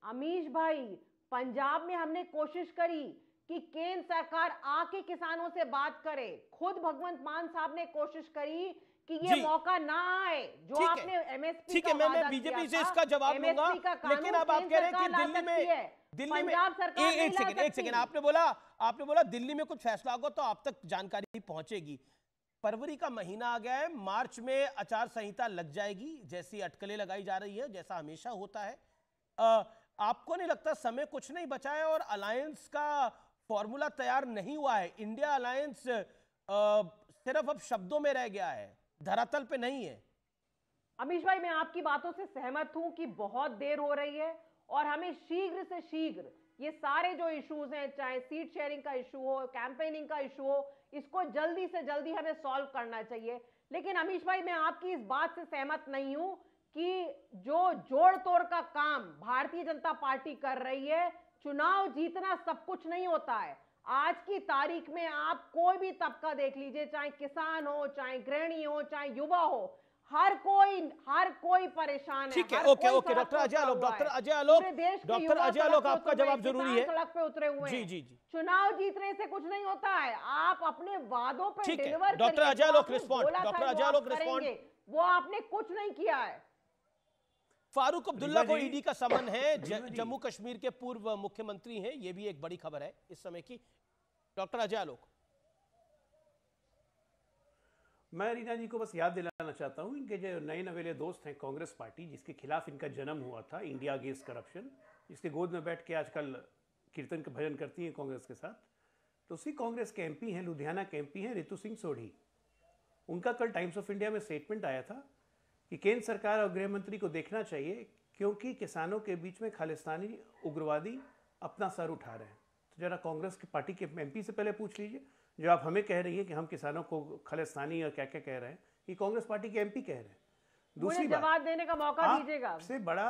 Speaker 13: अमीश भाई, पंजाब में हमने कोशिश करी कि केंद्र सरकार आके किसानों से बात करे। खुद भगवंत मान साहब ने कोशिश करी कि ये मौका ना आए जो आपने एमएसपी।
Speaker 1: ठीक है, मैं बीजेपी से इसका जवाब दूंगा, लेकिन अब आप कह रहे हैं कि दिल्ली में
Speaker 13: पंजाब सरकार
Speaker 1: एक सेकंड आपने बोला दिल्ली में कुछ फैसला होगा तो आप तक जानकारी पहुंचेगी। फरवरी का महीना आ गया है, मार्च में आचार संहिता लग जाएगी, जैसी अटकलें लगाई जा रही है, जैसा हमेशा होता है। आपको नहीं लगता समय कुछ नहीं बचा है और अलायंस का फॉर्मूला तैयार नहीं हुआ है? इंडिया अलायंस सिर्फ अब शब्दों में रह गया है, धरातल पे नहीं है।
Speaker 13: अमीश भाई, मैं आपकी बातों से सहमत हूं कि बहुत देर हो रही है और हमें शीघ्र से शीघ्र ये सारे जो इश्यूज हैं, चाहे सीट शेयरिंग का इशू हो, कैंपेनिंग का इशू हो, इसको जल्दी से जल्दी हमें सॉल्व करना चाहिए। लेकिन अमीश भाई, मैं आपकी इस बात से सहमत नहीं हूं कि जो जोड़ तोड़ का काम भारतीय जनता पार्टी कर रही है, चुनाव जीतना सब कुछ नहीं होता है। आज की तारीख में आप कोई भी तबका देख लीजिए, चाहे किसान हो, चाहे गृहिणी हो, चाहे युवा हो, हर कोई परेशान है।
Speaker 1: ठीक है, ओके डॉक्टर अजय आलोक आपका जवाब जरूरी है।
Speaker 13: सड़क पे उतरे हुए हैं।
Speaker 1: जी।
Speaker 13: चुनाव जीतने से कुछ नहीं होता है, आप अपने वादों पे डिलीवर करिए।
Speaker 1: डॉक्टर अजय आलोक रिस्पॉन्ड,
Speaker 13: वो आपने कुछ नहीं किया है।
Speaker 1: फारूक अब्दुल्ला को ईडी का समन है, जम्मू कश्मीर के पूर्व मुख्यमंत्री हैं, ये भी एक बड़ी खबर है इस समय की। डॉक्टर अजय आलोक,
Speaker 3: मैं रीना जी को बस याद दिलाना चाहता हूं, इनके जो नए नवेले दोस्त हैं कांग्रेस पार्टी, जिसके खिलाफ इनका जन्म हुआ था, इंडिया अगेंस्ट करप्शन, जिसके गोद में बैठ के आजकल कीर्तन का भजन करती हैं कांग्रेस के साथ, तो उसी कांग्रेस के एमपी हैं, लुधियाना के एमपी हैं रितु सिंह सोढ़ी। उनका कल टाइम्स ऑफ इंडिया में स्टेटमेंट आया था कि केंद्र सरकार और गृह मंत्री को देखना चाहिए, क्योंकि किसानों के बीच में खालिस्तानी उग्रवादी अपना सर उठा रहे हैं। तो जरा कांग्रेस की पार्टी के एमपी से पहले पूछ लीजिए, जो आप हमें कह रही है कि हम किसानों को खालिस्तानी और क्या क्या कह रहे हैं, ये कांग्रेस पार्टी के एमपी कह रहे हैं। दूसरी बात,
Speaker 13: जवाब देने का मौका दीजिएगा।
Speaker 3: सबसे बड़ा,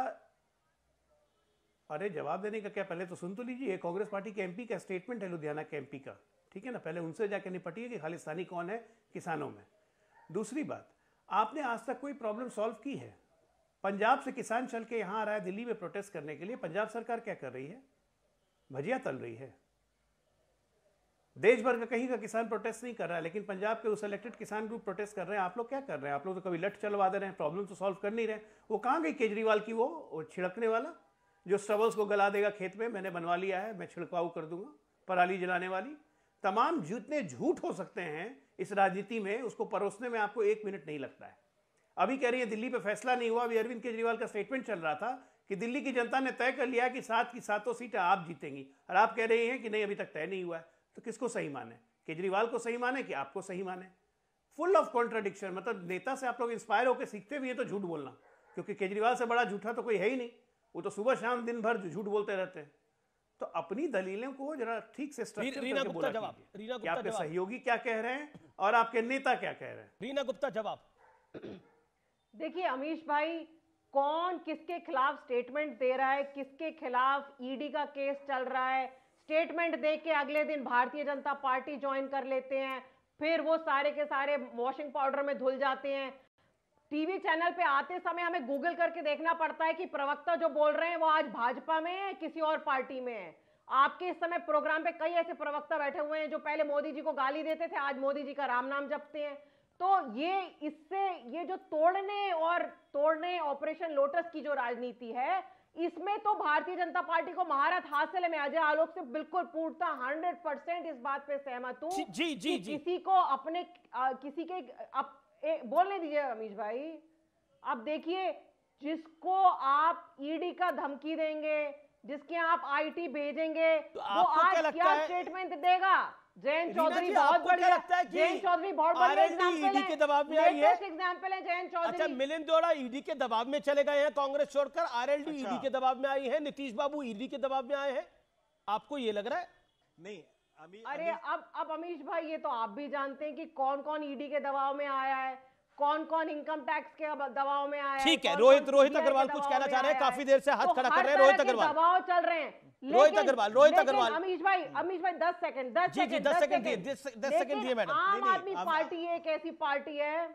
Speaker 3: अरे जवाब देने का क्या, पहले तो सुन तो लीजिए। कांग्रेस पार्टी के एमपी का स्टेटमेंट है, लुधियाना के एमपी का, ठीक है ना। पहले उनसे जाकर निपटिए कि खालिस्तानी कौन है किसानों में। दूसरी बात, आपने आज तक कोई प्रॉब्लम सॉल्व की है? पंजाब से किसान चल के यहां आ रहा है दिल्ली में प्रोटेस्ट करने के लिए, पंजाब सरकार क्या कर रही है? भजिया तल रही है। देश भर का कहीं का किसान प्रोटेस्ट नहीं कर रहा है, लेकिन पंजाब के उस इलेक्टेड किसान ग्रुप प्रोटेस्ट कर रहे हैं। आप लोग क्या कर रहे हैं? आप लोग तो कभी लठ चलवा दे रहे हैं, प्रॉब्लम तो सॉल्व कर नहीं रहे। वो कहाँ गई केजरीवाल की वो छिड़कने वाला जो स्ट्रबल्स को गला देगा खेत में? मैंने बनवा लिया है, मैं छिड़काव कर दूंगा, पराली जलाने वाली। तमाम जितने झूठ हो सकते हैं इस राजनीति में, उसको परोसने में आपको 1 मिनट नहीं लगता है। अभी कह रही है दिल्ली पे फैसला नहीं हुआ। अभी अरविंद केजरीवाल का स्टेटमेंट चल रहा था कि दिल्ली की जनता ने तय कर लिया कि 7 की 7 सीटें आप जीतेंगी, और आप कह रहे हैं कि नहीं अभी तक तय नहीं हुआ है। तो किसको सही माने? केजरीवाल को सही माने कि आपको सही माने? Full of contradiction. मतलब नेता से आप लोग इंस्पायर होकर सीखते भी हैं तो झूठ बोलना, क्योंकि केजरीवाल से बड़ा झूठा तो कोई है ही नहीं। वो तो सुबह शाम दिन भर झूठ बोलते रहते हैं। तो अपनी दलीलों को जरा ठीक से स्ट्रक्चर करके बोला कीजिए कि आपके सहयोगी क्या कह रहे हैं और आपके नेता क्या कह रहे हैं।
Speaker 1: रीना गुप्ता जवाब।
Speaker 13: देखिए अमीश भाई, कौन किसके खिलाफ स्टेटमेंट दे रहा है, किसके खिलाफ ईडी का केस चल रहा है, स्टेटमेंट दे के अगले दिन भारतीय जनता पार्टी ज्वाइन कर लेते हैं, फिर वो सारे के सारे वॉशिंग पाउडर में धुल जाते हैं। टीवी चैनल पे आते समय हमें गूगल करके देखना पड़ता है कि प्रवक्ता जो बोल रहे हैं वो आज भाजपा में है किसी और पार्टी में है। आपके इस समय प्रोग्राम पे कई ऐसे प्रवक्ता बैठे हुए हैं जो पहले मोदी जी को गाली देते थे, आज मोदी जी का राम नाम जपते हैं। तो ये जो तोड़ने ऑपरेशन लोटस की जो राजनीति है, इसमें तो भारतीय जनता पार्टी को महारत हासिल है। मैं अजय आलोक से बिल्कुल पूर्णतः 100% इस बात पे सहमत हूं।
Speaker 1: जी।
Speaker 13: किसी को अपने किसी के बोलने दीजिए अमीश भाई। अब देखिए, जिसको आप ईडी का धमकी देंगे, जिसके आप आईटी भेजेंगे,
Speaker 1: तो
Speaker 13: वो आज क्या स्टेटमेंट देगा? जयंत चौधरी बहुत बढ़िया, जयंत चौधरी बहुत बढ़िया एग्जांपल है,
Speaker 1: के दबाव में आई है।
Speaker 13: एग्जांपल है जयंत चौधरी।
Speaker 1: अच्छा, मिलिंद देओड़ा ईडी के दबाव में चले गए हैं कांग्रेस छोड़कर, आरएलडी ईडी के दबाव में आई है, नीतीश बाबू ईडी के दबाव में आए हैं। आपको ये लग रहा है?
Speaker 12: नहीं
Speaker 13: अरे अब अमीश भाई, ये तो आप भी जानते हैं कि कौन कौन ईडी के दबाव में आया है, कौन कौन इनकम टैक्स के दबाव में आया है।
Speaker 1: ठीक है, रोहित अग्रवाल कुछ कहना चाह रहे हैं, काफी देर से हाथ खड़ा कर रहे हैं रोहित अग्रवाल।
Speaker 13: दबाव चल रहे हैं
Speaker 1: रोहित अग्रवाल।
Speaker 13: अमीश भाई 10 सेकंड 10 सेकंड दिए मैडम। आम आदमी पार्टी एक ऐसी पार्टी है,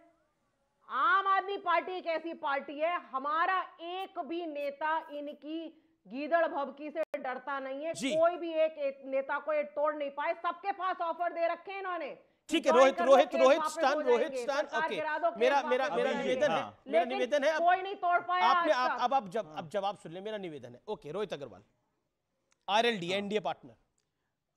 Speaker 13: आम आदमी पार्टी एक ऐसी पार्टी है, हमारा एक भी नेता इनकी गीदड़ भभकी से डरता नहीं है। कोई भी एक नेता को ये तोड़ नहीं पाए, सबके पास ऑफर दे रखे हैं इन्होंने।
Speaker 1: ठीक है, रोहित स्टान ओके। मेरा निवेदन है,
Speaker 13: कोई नहीं तोड़ पाया।
Speaker 1: अब जवाब सुन ले, मेरा निवेदन है। Okay, Rohit Agarwal, RLD NDA partner.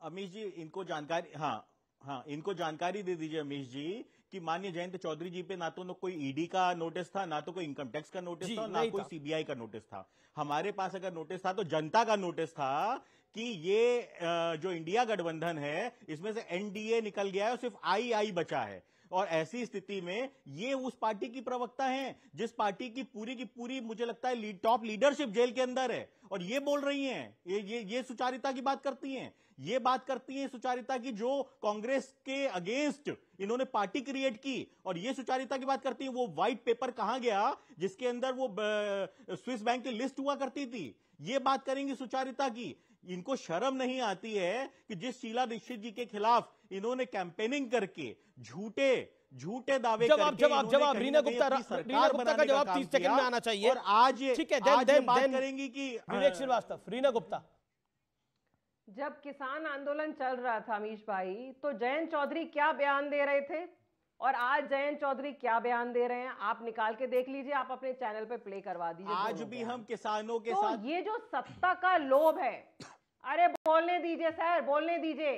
Speaker 12: Amish ji, इनको जानकारी दे दीजिए अमीश जी कि माननीय जयंत चौधरी जी पे ना तो कोई ईडी का नोटिस था, ना तो कोई इनकम टैक्स का नोटिस था, ना कोई सीबीआई का नोटिस था। हमारे पास अगर नोटिस था तो जनता का नोटिस था कि ये जो इंडिया गठबंधन है इसमें से एनडीए निकल गया है और सिर्फ आई बचा है। और ऐसी स्थिति में ये उस पार्टी की प्रवक्ता हैं जिस पार्टी की पूरी मुझे लगता है टॉप लीडरशिप जेल के अंदर है, और ये बोल रही हैं, ये सुचारिता की बात करती हैं। ये बात करती है सुचारिता की जो कांग्रेस के अगेंस्ट इन्होंने पार्टी क्रिएट की, और ये सुचारिता की बात करती है। वो व्हाइट पेपर कहां गया जिसके अंदर वो स्विस बैंक की लिस्ट हुआ करती थी? ये बात करेंगी सुचारिता की। इनको शर्म नहीं आती है कि जिस शीला दीक्षित जी के खिलाफ इन्होंने कैंपेनिंग करके झूठे दावे
Speaker 1: जवाब रीना गुप्ता का जवाब 30 सेकंड में आना चाहिए।
Speaker 12: और आज
Speaker 1: ठीक है,
Speaker 12: बात करेंगी कि
Speaker 1: विवेक श्रीवास्तव। रीना गुप्ता,
Speaker 13: जब किसान आंदोलन चल रहा था अमीश भाई, तो जयंत चौधरी क्या बयान दे रहे थे और आज जयंत चौधरी क्या बयान दे रहे हैं, आप निकाल के देख लीजिए, आप अपने चैनल पे प्ले करवा दीजिए।
Speaker 12: आज भी हम किसानों के
Speaker 13: साथ ये जो सत्ता का लोभ है, अरे बोलने दीजिए सर, बोलने दीजिए।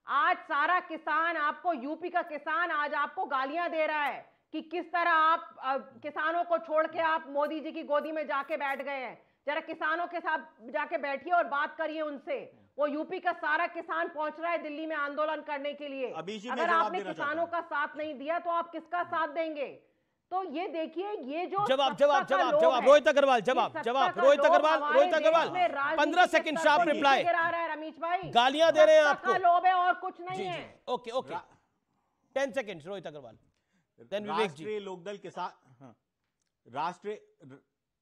Speaker 13: आज सारा किसान, आपको यूपी का किसान आज आपको गालियां दे रहा है कि किस तरह आप किसानों को छोड़ के आप मोदी जी की गोदी में जाके बैठ गए हैं। जरा किसानों के साथ जाके बैठिए और बात करिए उनसे। वो यूपी का सारा किसान पहुंच रहा है दिल्ली में आंदोलन करने के लिए। अगर आपने किसानों का साथ नहीं दिया तो आप किसका साथ देंगे? तो ये देखिए, ये जो
Speaker 1: जवाब रोहित अग्रवाल, जवाब Rohit Agarwal 15 second sharp reply.
Speaker 13: Ramesh भाई
Speaker 1: गालियां दे रहे हैं आपको,
Speaker 13: लोभ है और कुछ नहीं है।
Speaker 1: Okay 10 second Rohit Agarwal.
Speaker 12: राष्ट्रीय लोकदल किसान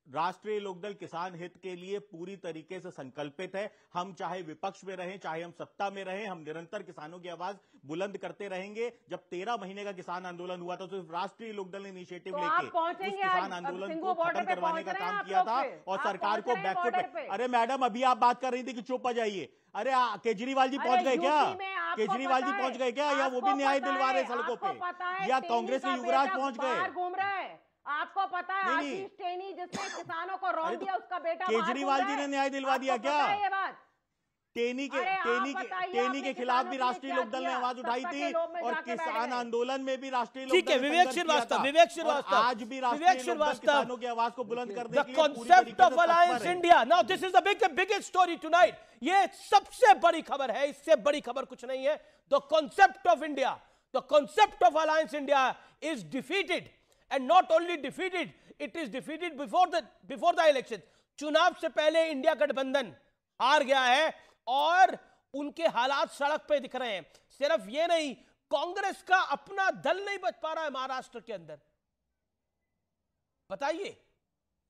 Speaker 12: राष्ट्रीय लोकदल किसान हित के लिए पूरी तरीके से संकल्पित है। हम चाहे विपक्ष में रहें, चाहे हम सत्ता में रहें, हम निरंतर किसानों की आवाज बुलंद करते रहेंगे। जब 13 महीने का किसान आंदोलन हुआ था तो राष्ट्रीय लोकदल ने इनिशिएटिव लेके उस किसान आंदोलन को खत्म करवाने का काम किया था और सरकार को बैकफुट पे। अरे मैडम, अभी आप बात कर रही थी कि चुप आ जाइए। अरे केजरीवाल जी पहुंच गए क्या? केजरीवाल जी पहुंच गए क्या? या वो भी न्याय दिलवा रहे सड़कों पे? या कांग्रेस के युवराज पहुंच गए?
Speaker 13: घूम रहे हैं, आपको पता है आशीष टेनी जिसने किसानों को रौंद दिया, उसका बेटा
Speaker 12: केजरीवाल जी ने न्याय दिलवा दिया क्या?
Speaker 13: ये बात
Speaker 12: टेनी के खिलाफ भी राष्ट्रीय लोकदल ने आवाज उठाई थी और किसान आंदोलन में भी राष्ट्रीय लोकदल ने
Speaker 1: विवेक श्रीवास्तव
Speaker 12: आज भी राष्ट्रीय लोकदल किसानों की आवाज को बुलंद करने के लिए
Speaker 1: concept of alliance India. Now this is the biggest story tonight. ये सबसे बड़ी खबर है, इससे बड़ी खबर कुछ नहीं है। The concept of India, the concept of alliance India is defeated, and not only defeated, it is defeated before the election। चुनाव से पहले इंडिया गठबंधन हार गया है और उनके हालात सड़क पे दिख रहे हैं। सिर्फ ये नहीं, कांग्रेस का अपना दल नहीं बच पा रहा है महाराष्ट्र के अंदर। बताइए।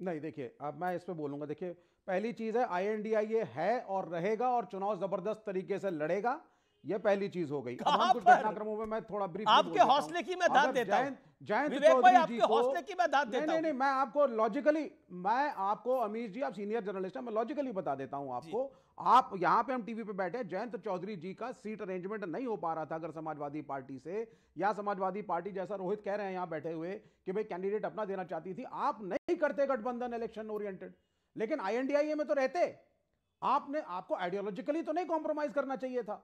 Speaker 14: नहीं, देखिए अब मैं इस पे बोलूंगा। देखिए, पहली चीज है INDIA है और रहेगा और चुनाव जबरदस्त तरीके से लड़ेगा, ये पहली चीज हो गई। अब हम कुछ घटनाक्रमों में मैं थोड़ा ब्रीफ
Speaker 1: आपके हौसले की मैं दाद देता हूं।
Speaker 14: जयंत
Speaker 1: चौधरी जी को हौसले की मैं दाद देता हूं।
Speaker 14: नहीं, मैं आपको अमीश जी, आप सीनियर जर्नलिस्ट हैं, मैं लॉजिकली बता देता हूं आपको। आप यहां पे हम टीवी पे बैठे, जयंत चौधरी जी का सीट अरेंजमेंट नहीं हो पा रहा था अगर समाजवादी पार्टी से, या समाजवादी पार्टी जैसा रोहित कह रहे हैं यहां बैठे हुए कि भाई कैंडिडेट अपना देना चाहती थी, आप नहीं करते गठबंधन इलेक्शन ओरिएंटेड, लेकिन INDIA में तो रहते। आपको आइडियोलॉजिकली तो नहीं कॉम्प्रोमाइज करना चाहिए था।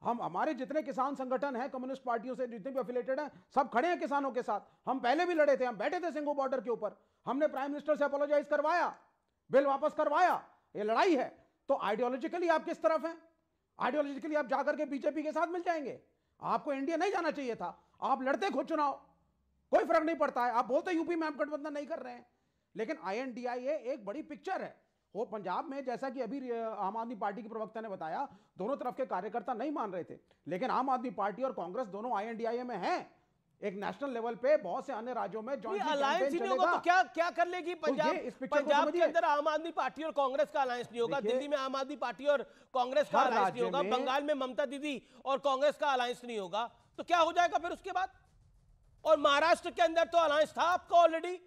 Speaker 14: हमारे जितने किसान संगठन हैं, कम्युनिस्ट पार्टियों से जितने भी एफिलेटेड हैं, सब खड़े हैं किसानों के साथ। हम पहले भी लड़े थे, हम बैठे थे सिंघू बॉर्डर के ऊपर, हमने प्राइम मिनिस्टर से अपोलोजाइज करवाया, बिल वापस करवाया। ये लड़ाई है। तो आइडियोलॉजिकली आप किस तरफ हैं? आइडियोलॉजिकली आप जाकर के बीजेपी के साथ मिल जाएंगे। आपको इंडिया नहीं जाना चाहिए था, आप लड़ते खुद चुनाव, कोई फर्क नहीं पड़ता है। आप बोलते यूपी में आप गठबंधन नहीं कर रहे हैं, लेकिन INDIA एक बड़ी पिक्चर है। वो पंजाब में, जैसा कि अभी आम आदमी पार्टी के प्रवक्ता ने बताया, दोनों तरफ के कार्यकर्ता नहीं मान रहे थे, लेकिन आम आदमी पार्टी और कांग्रेस दोनों INDIA में हैं। एक नेशनल लेवल पे बहुत से अन्य राज्यों में
Speaker 1: अलायंस नहीं होगा तो क्या कर लेगी पंजाब के अंदर आम आदमी पार्टी और कांग्रेस का अलायंस नहीं होगा, दिल्ली में आम आदमी पार्टी और कांग्रेस का अलायंस नहीं होगा, बंगाल में ममता दीदी और कांग्रेस का अलायंस नहीं होगा, तो क्या हो जाएगा फिर उसके बाद? और महाराष्ट्र के अंदर तो अलायंस था आपका ऑलरेडी।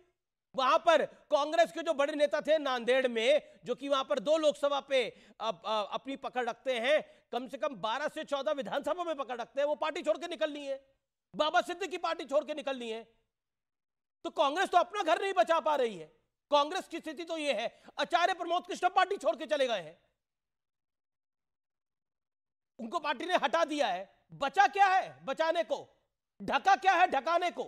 Speaker 1: वहां पर कांग्रेस के जो बड़े नेता थे नांदेड़ में, जो कि वहां पर 2 लोकसभा पे अपनी पकड़ रखते हैं, कम से कम 12 से 14 विधानसभा में पकड़ रखते हैं, वो पार्टी छोड़ के निकलनी है, बाबा सिद्दीकी पार्टी छोड़ के निकलनी है। तो कांग्रेस तो अपना घर नहीं बचा पा रही है। कांग्रेस की स्थिति तो ये है, आचार्य प्रमोद कृष्ण पार्टी छोड़ के चले गए हैं, उनको पार्टी ने हटा दिया है। बचा क्या है बचाने को? ढका क्या है ढकाने को?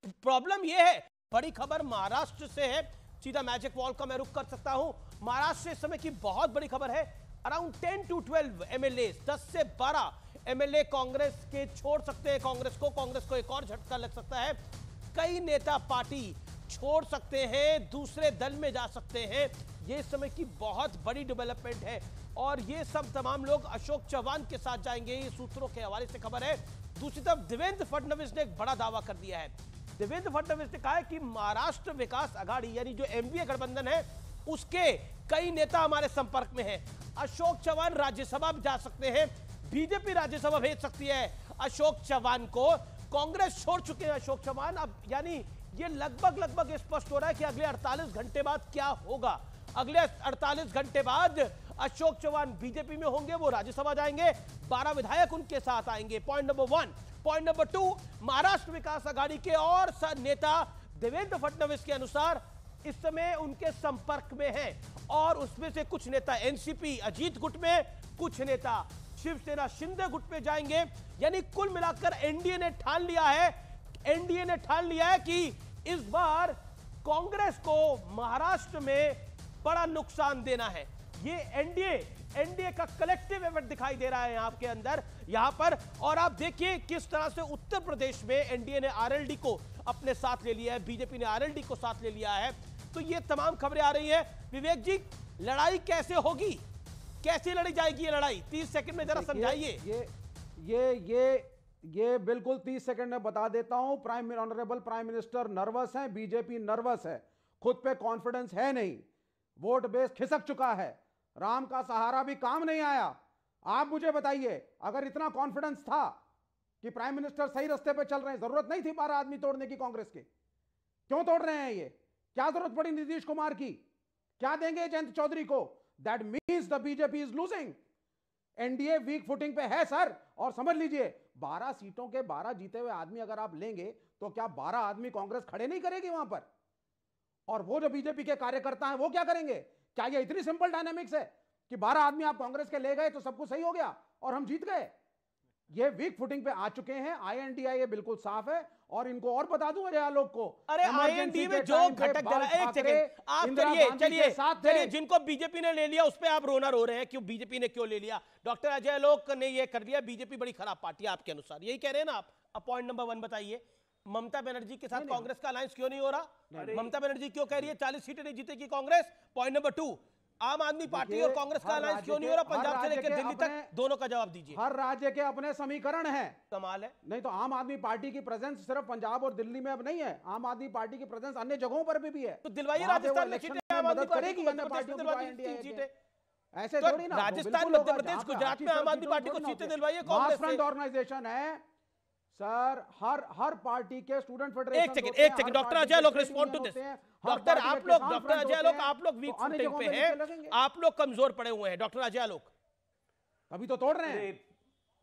Speaker 1: प्रॉब्लम यह है। बड़ी खबर महाराष्ट्र से है, सीधा मैजिक वॉल का मैं रुख कर सकता हूं। महाराष्ट्र इस समय की बहुत बड़ी खबर है। अराउंड 10 to 12 MLA, 10 से 12 MLA कांग्रेस के छोड़ सकते हैं कांग्रेस को एक और झटका लग सकता है। कई नेता पार्टी छोड़ सकते हैं, दूसरे दल में जा सकते हैं। ये इस समय की बहुत बड़ी डेवलपमेंट है और ये सब तमाम लोग अशोक चव्हाण के साथ जाएंगे, ये सूत्रों के हवाले से खबर है। दूसरी तरफ देवेंद्र फडणवीस ने एक बड़ा दावा कर दिया है। देवेंद्र फडणवीस ने कहा है कि महाराष्ट्र विकास आघाड़ी यानी जो MVA गठबंधन है, उसके कई नेता हमारे संपर्क में हैं। अशोक चव्हाण राज्यसभा में जा सकते हैं, बीजेपी राज्यसभा भेज सकती है अशोक चव्हाण को। कांग्रेस छोड़ चुके हैं अशोक चव्हाण। अब यानी ये लगभग स्पष्ट हो रहा है कि अगले 48 घंटे बाद क्या होगा। अगले 48 घंटे बाद अशोक चव्हाण बीजेपी में होंगे, वो राज्यसभा जाएंगे, 12 विधायक उनके साथ आएंगे। Point number 1। Point number 2, Maharashtra Vikas Aghadi के और नेता देवेंद्र फडणवीस के अनुसार इस समय उनके संपर्क में हैं और उसमें से कुछ नेता NCP अजीत गुट में, कुछ नेता शिवसेना शिंदे गुट में जाएंगे। यानी कुल मिलाकर एनडीए ने ठान लिया है कि इस बार कांग्रेस को महाराष्ट्र में बड़ा नुकसान देना है। ये एनडीए एनडीए का कलेक्टिव एफर्ट दिखाई दे रहा है आपके अंदर यहां पर। और आप देखिए किस तरह से उत्तर प्रदेश में एनडीए ने आरएलडी को अपने साथ ले लिया है, बीजेपी ने आरएलडी को साथ ले लिया है। तो ये तमाम खबरें आ रही है। विवेक जी, लड़ाई कैसे होगी, कैसे लड़ी जाएगी ये लड़ाई? 30 सेकंड में जरा समझाइए।
Speaker 14: ये बिल्कुल 30 सेकंड में बता देता हूं। ऑनरेबल प्राइम मिनिस्टर नर्वस हैं, बीजेपी नर्वस है, खुद पे कॉन्फिडेंस है नहीं, वोट बेस खिसक चुका है, राम का सहारा भी काम नहीं आया। आप मुझे बताइए, अगर इतना कॉन्फिडेंस था कि प्राइम मिनिस्टर सही रास्ते पे चल रहे हैं, जरूरत नहीं थी 12 आदमी तोड़ने की कांग्रेस के, क्यों तोड़ रहे हैं? ये क्या जरूरत पड़ी नीतीश कुमार की? क्या देंगे जयंत चौधरी को? That means the BJP is losing. NDA weak footing पे है सर। और समझ लीजिए, 12 सीटों के 12 जीते हुए आदमी अगर आप लेंगे तो क्या 12 आदमी कांग्रेस खड़े नहीं करेगी वहां पर? और वो जो बीजेपी के कार्यकर्ता हैं वो क्या करेंगे? क्या ये इतनी सिंपल डायनामिक्स है कि 12 आदमी आप कांग्रेस के ले गए तो सब कुछ सही हो गया और हम जीत गए? ये वीक फुटिंग पे आ चुके हैं। आईएनडीआई बिल्कुल साफ है। और इनको और बता दूं अजय आलोक को,
Speaker 1: अरे आईएनडी में जो घटक जरा, एक सेकंड आप चलिए जिनको बीजेपी ने ले लिया उस पे आप रोना रो रहे हैं, क्यों बीजेपी ने क्यों ले लिया? डॉक्टर अजय आलोक ने ये कर लिया, बीजेपी बड़ी खराब पार्टी है आपके अनुसार, यही कह रहे हैं ना आप? पॉइंट नंबर 1 बताइए, ममता बनर्जी के साथ कांग्रेस का अलायंस क्यों नहीं हो रहा? ममता बनर्जी क्यों कह रही है 40 सीटें नहीं जीतेगी कांग्रेस? पॉइंट नंबर 2, आम आदमी पार्टी और कांग्रेस का अलायंस क्यों नहीं हो रहा पंजाब से लेकर दिल्ली तक? दोनों का जवाब दीजिए।
Speaker 14: हर राज्य के अपने समीकरण हैं।
Speaker 1: कमाल है।
Speaker 14: नहीं तो आम आदमी पार्टी की प्रेजेंस सिर्फ पंजाब और दिल्ली में अब नहीं है, आम आदमी पार्टी की प्रेजेंस अन्य जगहों पर भी है।
Speaker 1: तो दिलवाइए राजस्थान में सीटें आम आदमी पार्टी को,
Speaker 14: ऐसे थोड़ी ना।
Speaker 1: राजस्थान, मध्य प्रदेश, गुजरात में आम आदमी पार्टी को सीटें दिलवाइए कांग्रेस से।
Speaker 14: ऑर्गेनाइजेशन है सर, हर पार्टी के स्टूडेंट फेडरेशन।
Speaker 1: एक second doctor Ajay Alok respond to this. Doctor Ajay Alok आप लोग वीक फुटिंग पे हैं, आप लोग कमजोर पड़े हुए हैं। डॉक्टर अजय आलोक
Speaker 14: अभी तो तोड़ रहे हैं।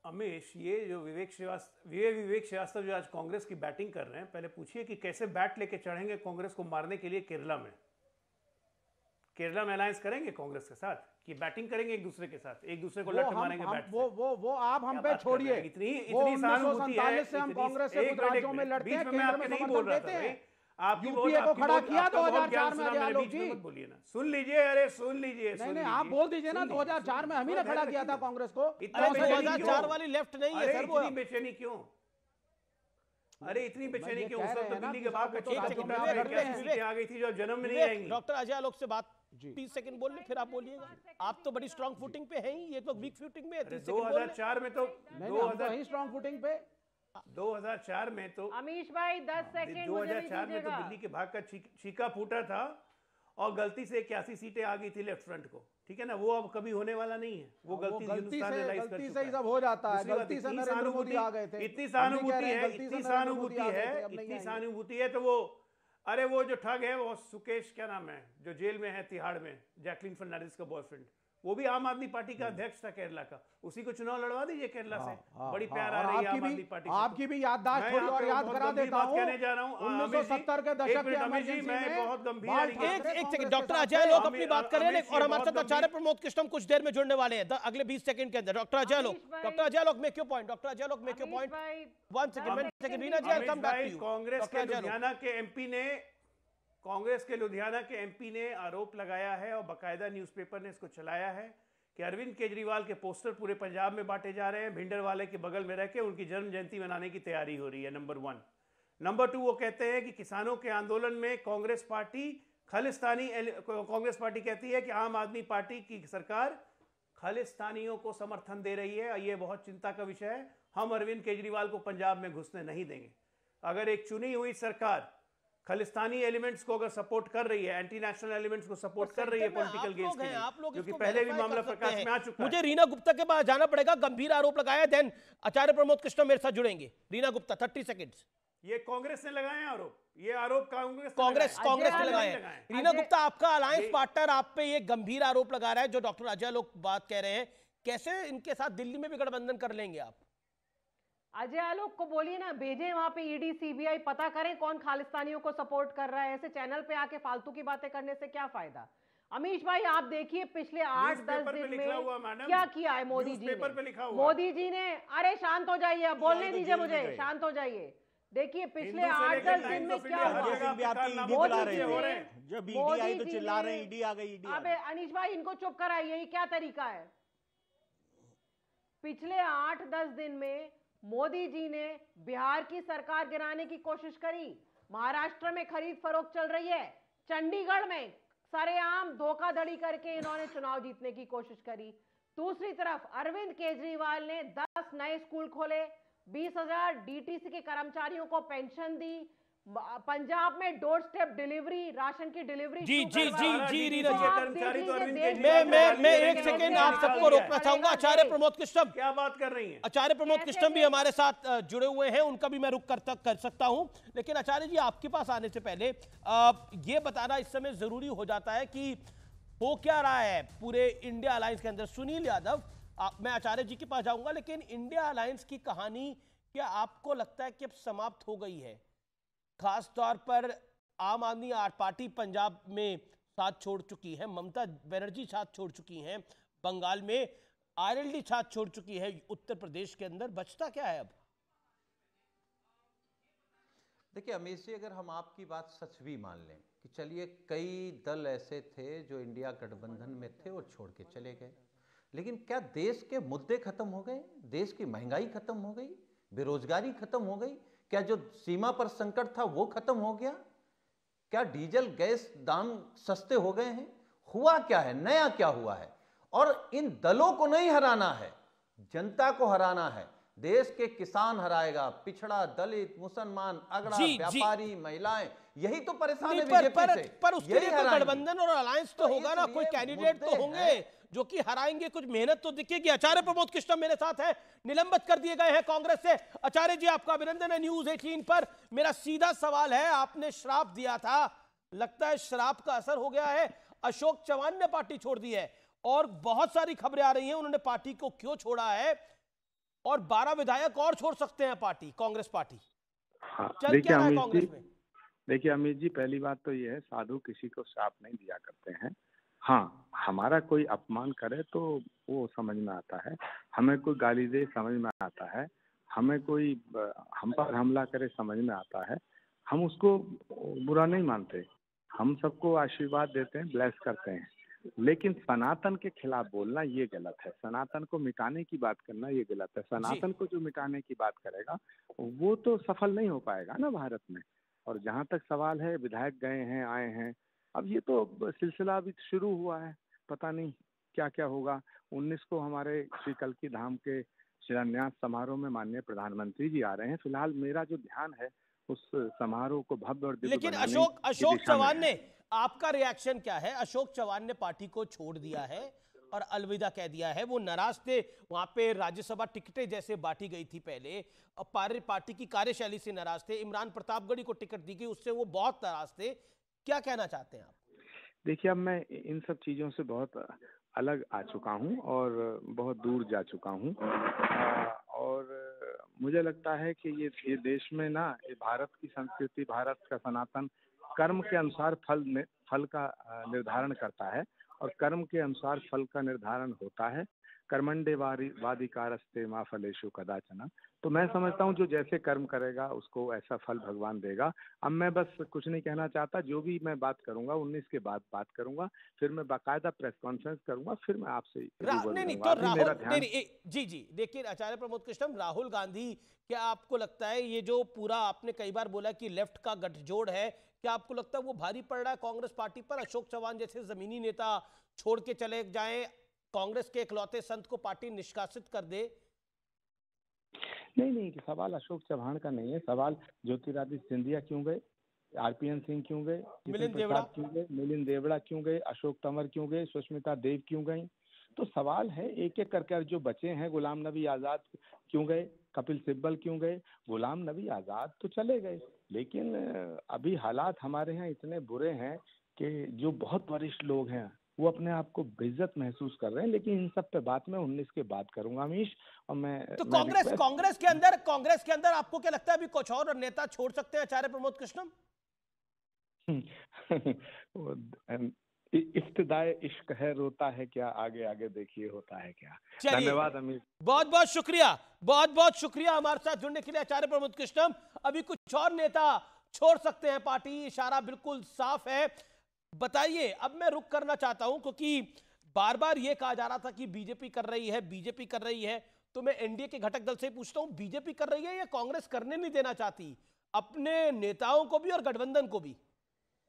Speaker 3: अमीश, ये जो विवेक श्रीवास्तव जो आज कांग्रेस की बैटिंग कर रहे हैं, पहले पूछिए कि कैसे बैट लेके चढ़ेंगे कांग्रेस को मारने के लिए केरला में अलायंस करेंगे कांग्रेस के साथ कि बैटिंग करेंगे एक दूसरे के साथ, एक दूसरे को लट मारेंगे बैट से?
Speaker 14: वो आप हम पे छोड़िए।
Speaker 3: इतनी सहानुभूति है,
Speaker 14: से हम कांग्रेस से कुछ राज्यों में लड़ते हैं,
Speaker 3: केंद्र में नहीं बोल रहा था। आप
Speaker 14: यूपीए को खड़ा किया 2004 में। अजय आलोक जी
Speaker 3: बोलिए ना, सुन लीजिए, अरे सुन लीजिए।
Speaker 14: नहीं आप बोल दीजिए ना, 2004 में हम ही ने खड़ा किया था कांग्रेस को।
Speaker 1: 2004 वाली लेफ्ट नहीं है सर।
Speaker 3: इतनी बेचैनी क्यों? अरे इतनी बेचैनी क्यों? उस वक्त दिल्ली के बाहर आ गई थी जो जन्म में नहीं आएंगी।
Speaker 1: डॉक्टर अजय आलोक से बात 30 सेकंड बोल ले, फिर आप बोलिएगा। आप तो बड़ी स्ट्रांग फुटिंग पे हैं ही, ये तो वीक फुटिंग में है।
Speaker 3: 2004 में तो
Speaker 14: 2000 स्ट्रांग फुटिंग पे
Speaker 3: 2004 में तो
Speaker 13: अमीश भाई 10 सेकंड
Speaker 3: 2004 में तो दिल्ली के भाग का चीका फूटा था और गलती से 81 सीटें आ गई थी लेफ्ट फ्रंट को, ठीक है ना? वो अब कभी होने वाला नहीं है। वो गलती हिंदुस्तान रियलाइज कर चुका है।
Speaker 14: सब हो जाता है। गलती से नरेंद्र मोदी आ गए थे।
Speaker 3: इतनी सहानुभूति है तो वो, अरे वो जो ठग है वो सुकेश, क्या नाम है, जो जेल में है तिहाड़ में, जैकलिन फर्नांडिस का बॉयफ्रेंड, वो भी आम आदमी पार्टी का अध्यक्ष था केरला का। उसी को चुनाव लड़वा दीजिए केरला से। बड़ी प्यार आ रही है आम आदमी पार्टी।
Speaker 14: आपकी भी याददाश्त थोड़ी और याद करा देता हूं।
Speaker 3: कहने जा रहा हूं
Speaker 14: 1970 के दशक के इमरजेंसी में
Speaker 3: बहुत गंभीर।
Speaker 1: एक सेकंड डॉक्टर अजय लोग अपनी बात कर रहे हैं और हमारे साथ आचार्य प्रमोद कृष्णम कुछ देर में जुड़ने वाले हैं अगले 20 सेकंड के अंदर। डॉक्टर अजय लोग make your point. Doctor Ajay लोग make your point. 1 second Reena ji, I come back to you.
Speaker 3: Congress के लुधियाना के एमपी ने आरोप लगाया है और बाकायदा न्यूज़पेपर ने इसको चलाया है कि अरविंद केजरीवाल के पोस्टर पूरे पंजाब में बांटे जा रहे हैं, भिंडरवाले के बगल में रह के उनकी जन्म जयंती मनाने की तैयारी हो रही है। नंबर 1। नंबर 2, वो कहते हैं कि किसानों के आंदोलन में कांग्रेस पार्टी कहती है कि आम आदमी पार्टी की सरकार खालिस्तानियों को समर्थन दे रही है और ये बहुत चिंता का विषय है। हम अरविंद केजरीवाल को पंजाब में घुसने नहीं देंगे। अगर एक चुनी हुई सरकार खालिस्तानी एलिमेंट्स को अगर सपोर्ट कर रही है, एंटी नेशनल एलिमेंट्स को सपोर्ट कर रही है पॉलिटिकल गेम्स के लिए, क्योंकि पहले भी मामला प्रकाश में आ चुका है।
Speaker 1: मुझे रीना गुप्ता के पास जाना पड़ेगा, गंभीर आरोप लगाया, देन आचार्य प्रमोद कृष्ण मेरे साथ जुड़ेंगे। रीना गुप्ता 30 सेकंड्स।
Speaker 3: ये कांग्रेस ने लगाए आरोप, ये आरोप कांग्रेस
Speaker 1: ने लगाए हैं। रीना गुप्ता, आपका अलायंस पार्टनर आप पे ये गंभीर आरोप लगा रहा है जो डॉक्टर अजय लोग बात कह रहे हैं, कैसे इनके साथ दिल्ली में भी गठबंधन कर लेंगे आप?
Speaker 13: अजय आलोक को बोलिए ना, भेजें वहां पे ईडी सीबीआई, पता करें कौन खालिस्तानियों को सपोर्ट कर रहा है। ऐसे चैनल पे आके फालतू की बातें करने से क्या फायदा? अमीश भाई आप देखिए पिछले 8-10 दिन में क्या किया है मोदी जी ने। मोदी जी ने, अरे शांत हो जाइए, बोलने दीजिए मुझे, शांत हो जाइए। देखिए पिछले 8-10 दिन में क्या हुआ।
Speaker 12: जब ईडी आई तो चिल्ला रहे हैं ईडी आ गई, ईडी।
Speaker 13: अबे अनीश भाई इनको चुप कराइए, ये क्या तरीका है? पिछले 8-10 दिन में मोदी जी ने बिहार की सरकार गिराने की कोशिश करी, महाराष्ट्र में खरीद फरोख्त चल रही है, चंडीगढ़ में सरेआम धोखाधड़ी करके इन्होंने चुनाव जीतने की कोशिश करी। दूसरी तरफ अरविंद केजरीवाल ने 10 नए स्कूल खोले, 20,000 डीटीसी के कर्मचारियों को पेंशन दी, पंजाब में डोर स्टेप डिलीवरी, राशन की डिलीवरी।
Speaker 1: जी मैं एक सेकेंड आप सबको रोकना चाहूंगा। आचार्य प्रमोद कृष्णम,
Speaker 3: क्या बात कर रही हैं?
Speaker 1: आचार्य प्रमोद कृष्णम भी हमारे साथ जुड़े हुए हैं, उनका भी मैं रुक कर सकता हूं, लेकिन आचार्य जी आपके पास आने से पहले ये बताना इस समय जरूरी हो जाता है कि हो क्या रहा है पूरे इंडिया अलायंस के अंदर। सुनील यादव, मैं आचार्य जी के पास जाऊंगा, लेकिन इंडिया अलायंस की कहानी क्या आपको लगता है कि अब समाप्त हो गई है? खास तौर पर आम आदमी पार्टी पंजाब में साथ छोड़ चुकी है, ममता बनर्जी साथ छोड़ चुकी हैं, बंगाल में आरएलडी साथ छोड़ चुकी है, उत्तर प्रदेश के अंदर बचता क्या है अब?
Speaker 11: देखिए अमीश जी, अगर हम आपकी बात सच भी मान लें कि चलिए कई दल ऐसे थे जो इंडिया गठबंधन में थे और छोड़ के चले गए, लेकिन क्या देश के मुद्दे खत्म हो गए? देश की महंगाई खत्म हो गई? बेरोजगारी खत्म हो गई? क्या जो सीमा पर संकट था वो खत्म हो गया? क्या डीजल गैस दाम सस्ते हो गए हैं? हुआ क्या है? नया क्या हुआ है? और इन दलों को नहीं हराना है, जनता को हराना है। देश के किसान हराएगा, पिछड़ा, दलित, मुसलमान, अगड़ा, व्यापारी, महिलाएं, यही तो परेशान है बीजेपी से।
Speaker 1: पर उसके लिए तो गठबंधन और अलायंस तो होगा ना, कोई कैंडिडेट तो होंगे जो कि हराएंगे, कुछ मेहनत तो दिखेगी। आचार्य प्रमोद कृष्णम मेरे साथ है, निलंबित कर दिए गए हैं कांग्रेस से। आचार्य जी आपका अभिनंदन है न्यूज 18 पर। मेरा सीधा सवाल है, आपने श्राप दिया था, लगता है श्राप का असर हो गया है। अशोक चौहान ने पार्टी छोड़ दी है और बहुत सारी खबरें आ रही हैं उन्होंने पार्टी को क्यों छोड़ा है, और 12 विधायक और छोड़ सकते हैं पार्टी, कांग्रेस पार्टी। चल क्या रहा है कांग्रेस में?
Speaker 15: देखिए अमित जी, पहली बात तो ये है, साधु किसी को श्राप नहीं दिया करते हैं। हाँ, हमारा कोई अपमान करे तो वो समझ में आता है, हमें कोई गाली दे समझ में आता है, हमें कोई हम पर हमला करे समझ में आता है, हम उसको बुरा नहीं मानते, हम सबको आशीर्वाद देते हैं, ब्लेस करते हैं। लेकिन सनातन के खिलाफ बोलना ये गलत है, सनातन को मिटाने की बात करना ये गलत है। सनातन को जो मिटाने की बात करेगा वो तो सफल नहीं हो पाएगा ना भारत में। और जहाँ तक सवाल है, विधायक गए हैं, आए हैं, अब ये तो सिलसिला अभी शुरू हुआ है, पता नहीं क्या क्या होगा। 19 को हमारे श्री कल्की धाम के शिलान्यास समारोह में माननीय प्रधानमंत्री जी आ रहे हैं। फिलहाल मेरा जो ध्यान है उस समारोह को भव्य और दिव्य
Speaker 1: लेकिन अशोक चौहान ने, आपका रिएक्शन क्या है? अशोक चौहान ने पार्टी को छोड़ दिया है और अलविदा कह दिया है, वो नाराज थे, वहां पे राज्यसभा टिकटें जैसे बांटी गई थी पहले, अब पार्टी की कार्यशैली से नाराज थे, इमरान प्रतापगढ़ी को टिकट दी गई उससे वो बहुत नाराज थे। क्या कहना चाहते हैं आप?
Speaker 15: देखिए, अब मैं इन सब चीज़ों से बहुत अलग आ चुका हूँ और बहुत दूर जा चुका हूँ, और मुझे लगता है कि ये देश में ना, ये भारत की संस्कृति, भारत का सनातन कर्म के अनुसार फल का निर्धारण करता है, और कर्म के अनुसार फल का निर्धारण होता है। कर्मण्डे वादिकारस्ते मा फलेषु कदाचन। तो मैं समझता हूँ जो जैसे कर्म करेगा उसको ऐसा फल भगवान देगा। अब मैं बस कुछ नहीं कहना चाहता, जो भी मैं बात करूंगा 19 के बाद बात करूंगा, फिर मैं बाकायदा प्रेस कॉन्फ्रेंस करूंगा, फिर मैं आपसे
Speaker 1: जी देखिए आचार्य प्रमोद कृष्णम, राहुल गांधी, क्या आपको लगता है ये जो पूरा आपने कई बार बोला कि लेफ्ट का गठजोड़ है, क्या आपको लगता है वो भारी पड़ रहा है कांग्रेस पार्टी पर? अशोक चौहान जैसे जमीनी नेता छोड़ के चले जाएं, कांग्रेस के इकलौते संत को पार्टी निष्कासित कर दे?
Speaker 15: नहीं, सवाल अशोक चौहान का नहीं है, सवाल ज्योतिरादित्य सिंधिया क्यों गए, आरपीएन सिंह क्यों गए,
Speaker 1: मिलिंद देवड़ा
Speaker 15: क्यों गए, अशोक तंवर क्यों गए, सुष्मिता देव क्यों गई? तो सवाल है एक एक करके जो बचे हैं, गुलाम नबी आजाद क्यों गए, कपिल सिब्बल क्यों गए? गुलाम नबी आजाद तो चले गए, लेकिन अभी हालात हमारे यहाँ इतने बुरे हैं कि जो बहुत वरिष्ठ लोग हैं वो अपने आप को बेइज्जत महसूस कर रहे हैं। लेकिन इन सब पे बात मैं 19 के बाद करूंगा अमीश। और मैं
Speaker 1: तो कांग्रेस के अंदर आपको क्या लगता है अभी कुछ और नेता छोड़ सकते हैं आचार्य प्रमोद कृष्णम?
Speaker 15: इब्तिदाए इश्क है, रोता है क्या, आगे आगे देखिए होता है क्या। धन्यवाद अमीर,
Speaker 1: बहुत बहुत शुक्रिया हमारे साथ जुड़ने के लिए आचार्य प्रमोद कृष्णम। अभी कुछ और नेता छोड़ सकते हैं पार्टी, इशारा बिल्कुल साफ है। बताइए, अब मैं रुक करना चाहता हूं क्योंकि बार बार यह कहा जा रहा था कि बीजेपी कर रही है, तो मैं एनडीए के घटक दल से ही पूछता हूं, बीजेपी कर रही है या कांग्रेस करने नहीं देना चाहती अपने नेताओं को भी और गठबंधन को भी?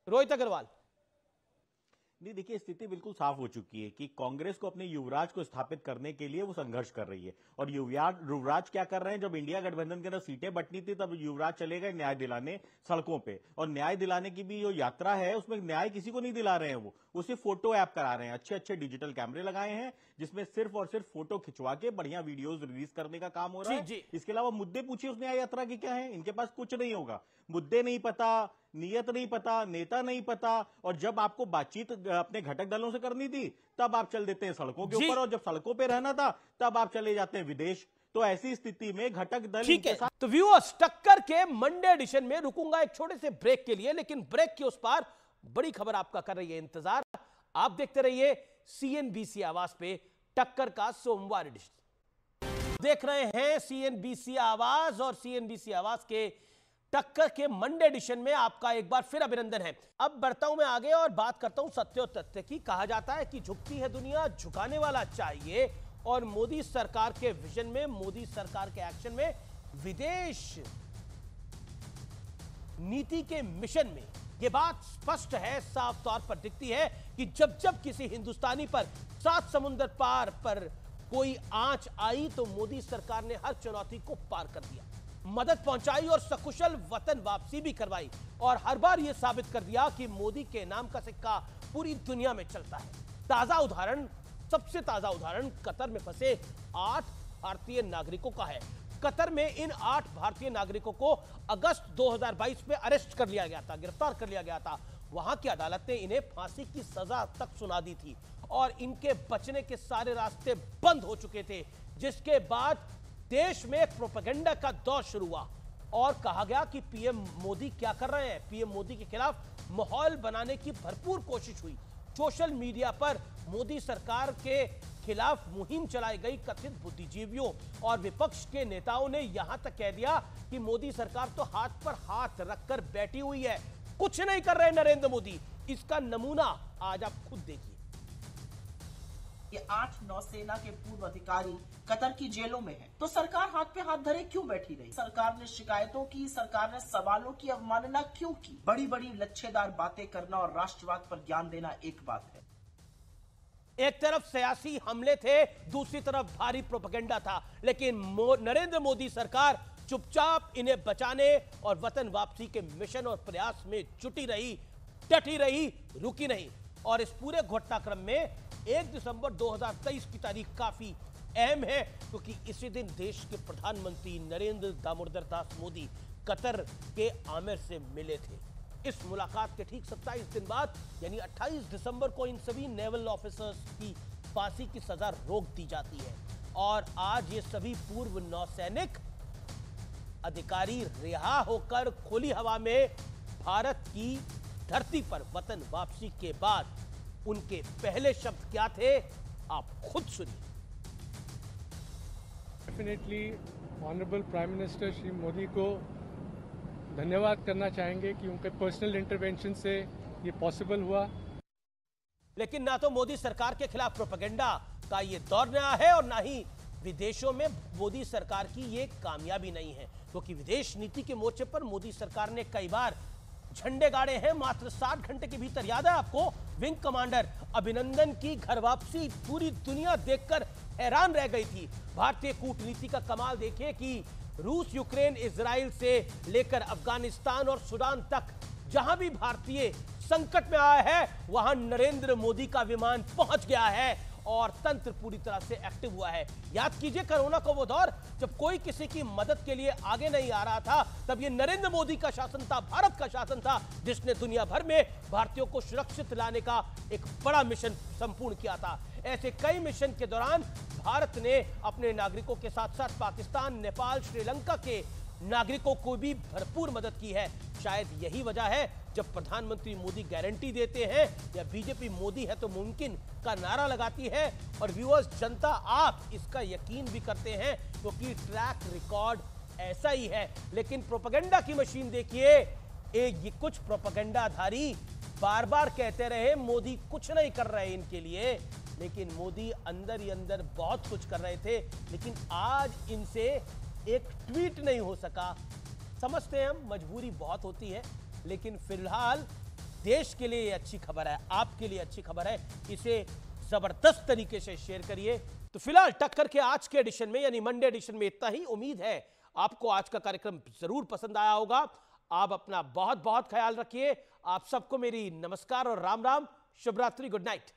Speaker 1: रोहित अग्रवाल।
Speaker 12: नहीं, देखिए स्थिति बिल्कुल साफ हो चुकी है कि कांग्रेस को अपने युवराज को स्थापित करने के लिए वो संघर्ष कर रही है। और युवराज क्या कर रहे हैं, जब इंडिया गठबंधन के अंदर सीटें बंटनी थी तब युवराज चले गए न्याय दिलाने सड़कों पे, और न्याय दिलाने की भी जो यात्रा है उसमें न्याय किसी को नहीं दिला रहे हैं, वो सिर्फ फोटो ऐप करा रहे हैं। अच्छे अच्छे डिजिटल कैमरे लगाए हैं जिसमें सिर्फ और सिर्फ फोटो खिंचवा के बढ़िया वीडियोज रिलीज करने का काम हो रहा है। इसके अलावा मुद्दे पूछिए उस न्याय यात्रा के क्या है, इनके पास कुछ नहीं होगा। मुद्दे नहीं पता, नियत नहीं पता, नेता नहीं पता, और जब आपको बातचीत अपने घटक दलों से करनी थी तब आप चल देते हैं सड़कों के ऊपर, और जब सड़कों पे रहना था तब आप चले जाते हैं विदेश। तो ऐसी स्थिति में घटक दल
Speaker 1: ठीक है। तो व्यूअर्स, टक्कर के मंडे एडिशन में रुकूंगा एक छोटे से ब्रेक के लिए, लेकिन ब्रेक के उस पार बड़ी खबर आपका कर रही है इंतजार। आप देखते रहिए सीएनबीसी आवाज पे टक्कर का सोमवार एडिशन। देख रहे हैं सीएनबीसी आवाज, और सीएनबीसी आवाज के टक्कर के मंडे एडिशन में आपका एक बार फिर अभिनंदन है। अब बढ़ता हूं मैं आगे और बात करता हूं सत्य और तथ्य की। कहा जाता है कि झुकती है दुनिया, झुकाने वाला चाहिए, और मोदी सरकार के विजन में, मोदी सरकार के एक्शन में, विदेश नीति के मिशन में यह बात स्पष्ट है, साफ तौर पर दिखती है कि जब जब किसी हिंदुस्तानी पर 7 समुंदर पार पर कोई आंच आई तो मोदी सरकार ने हर चुनौती को पार कर दिया, मदद पहुंचाई और सकुशल वतन वापसी भी करवाई, और हर बार यह साबित कर दिया कि मोदी के नाम का सिक्का पूरी दुनिया में चलता है। ताजा उदाहरण, सबसे ताजा उदाहरण कतर में फंसे 8 भारतीय नागरिकों का है। कतर में इन 8 भारतीय नागरिकों को अगस्त 2022 में अरेस्ट कर लिया गया था, गिरफ्तार कर लिया गया था। वहां की अदालत ने इन्हें फांसी की सजा तक सुना दी थी, और इनके बचने के सारे रास्ते बंद हो चुके थे, जिसके बाद देश में प्रोपेगेंडा का दौर शुरू हुआ और कहा गया कि पीएम मोदी क्या कर रहे हैं। पीएम मोदी के खिलाफ माहौल बनाने की भरपूर कोशिश हुई। सोशल मीडिया पर मोदी सरकार के खिलाफ मुहिम चलाई गई। कथित बुद्धिजीवियों और विपक्ष के नेताओं ने यहां तक कह दिया कि मोदी सरकार तो हाथ पर हाथ रखकर बैठी हुई है, कुछ नहीं कर रहे नरेंद्र मोदी। इसका नमूना आज आप खुद देखिए।
Speaker 16: ये 8 नौसेना के पूर्व अधिकारी कतर की जेलों में हैं। तो सरकार हाथ पे हाथ धरे क्यों बैठी रही? सरकार ने शिकायतों की, सरकार ने सवालों की अवमानना क्यों की? बड़ी बड़ी लच्छेदार बातें करना और राष्ट्रवाद पर ज्ञान देना एक बात है।
Speaker 1: एक तरफ सियासी हमले थे, दूसरी तरफ भारी प्रोपेगेंडा था, लेकिन नरेंद्र मोदी सरकार चुपचाप इन्हें बचाने और वतन वापसी के मिशन और प्रयास में जुटी रही, डटी रही, रुकी नहीं। और इस पूरे घटनाक्रम में 1 दिसंबर 2023 की तारीख काफी अहम है, क्योंकि इसी दिन देश के प्रधानमंत्री नरेंद्र दामोदर दास मोदी कतर के आमिर से मिले थे। इस मुलाकात के ठीक 27 दिन बाद यानी 28 दिसंबर को इन सभी नेवल ऑफिसर्स की फांसी की सजा रोक दी जाती है, और आज ये सभी पूर्व नौसैनिक अधिकारी रिहा होकर खुली हवा में भारत की धरती पर वतन वापसी के बाद उनके पहले शब्द क्या थे, आप खुद सुनिए।
Speaker 17: Definitely honourable prime minister Shri Modi को धन्यवाद करना चाहेंगे कि उनके पर्सनल इंटरवेंशन से ये पॉसिबल हुआ।
Speaker 1: लेकिन ना तो मोदी सरकार के खिलाफ प्रोपेगेंडा का ये दौर नया है, और ना ही विदेशों में मोदी सरकार की ये कामयाबी नहीं है, क्योंकि विदेश नीति के मोर्चे पर मोदी सरकार ने कई बार झंडे गाड़े हैं। मात्र 60 घंटे के भीतर, याद है आपको, विंग कमांडर अभिनंदन की घर वापसी पूरी दुनिया देखकर हैरान रह गई थी। भारतीय कूटनीति का कमाल देखिए कि रूस, यूक्रेन, इजराइल से लेकर अफगानिस्तान और सूडान तक जहां भी भारतीय संकट में आया है वहां नरेंद्र मोदी का विमान पहुंच गया है और तंत्र पूरी तरह से एक्टिव हुआ है। याद कीजिए कोरोना का वो दौर जब कोई किसी की मदद के लिए आगे नहीं आ रहा था, तब ये नरेंद्र मोदी का शासन था, भारत का शासन था, जिसने दुनिया भर में भारतीयों को सुरक्षित लाने का एक बड़ा मिशन संपूर्ण किया था। ऐसे कई मिशन के दौरान भारत ने अपने नागरिकों के साथ साथ पाकिस्तान, नेपाल, श्रीलंका के नागरिकों को भी भरपूर मदद की है। शायद यही वजह है जब प्रधानमंत्री मोदी गारंटी देते हैं या बीजेपी मोदी है तो मुमकिन का नारा लगाती है, और व्यूअर्स, जनता आप इसका यकीन भी करते हैं क्योंकि ट्रैक रिकॉर्ड ऐसा ही है। लेकिन प्रोपेगेंडा की मशीन देखिए, ये कुछ प्रोपेगेंडाधारी बार बार कहते रहे मोदी कुछ नहीं कर रहे इनके लिए, लेकिन मोदी अंदर ही अंदर बहुत कुछ कर रहे थे, लेकिन आज इनसे एक ट्वीट नहीं हो सका। समझते हैं हम, मजबूरी बहुत होती है, लेकिन फिलहाल देश के लिए ये अच्छी खबर है, आपके लिए अच्छी खबर है, इसे जबरदस्त तरीके से शेयर करिए। तो फिलहाल टक्कर के आज के एडिशन में यानी मंडे एडिशन में इतना ही। उम्मीद है आपको आज का कार्यक्रम जरूर पसंद आया होगा। आप अपना बहुत बहुत ख्याल रखिए। आप सबको मेरी नमस्कार और राम राम, शुभ रात्रि, गुड नाइट।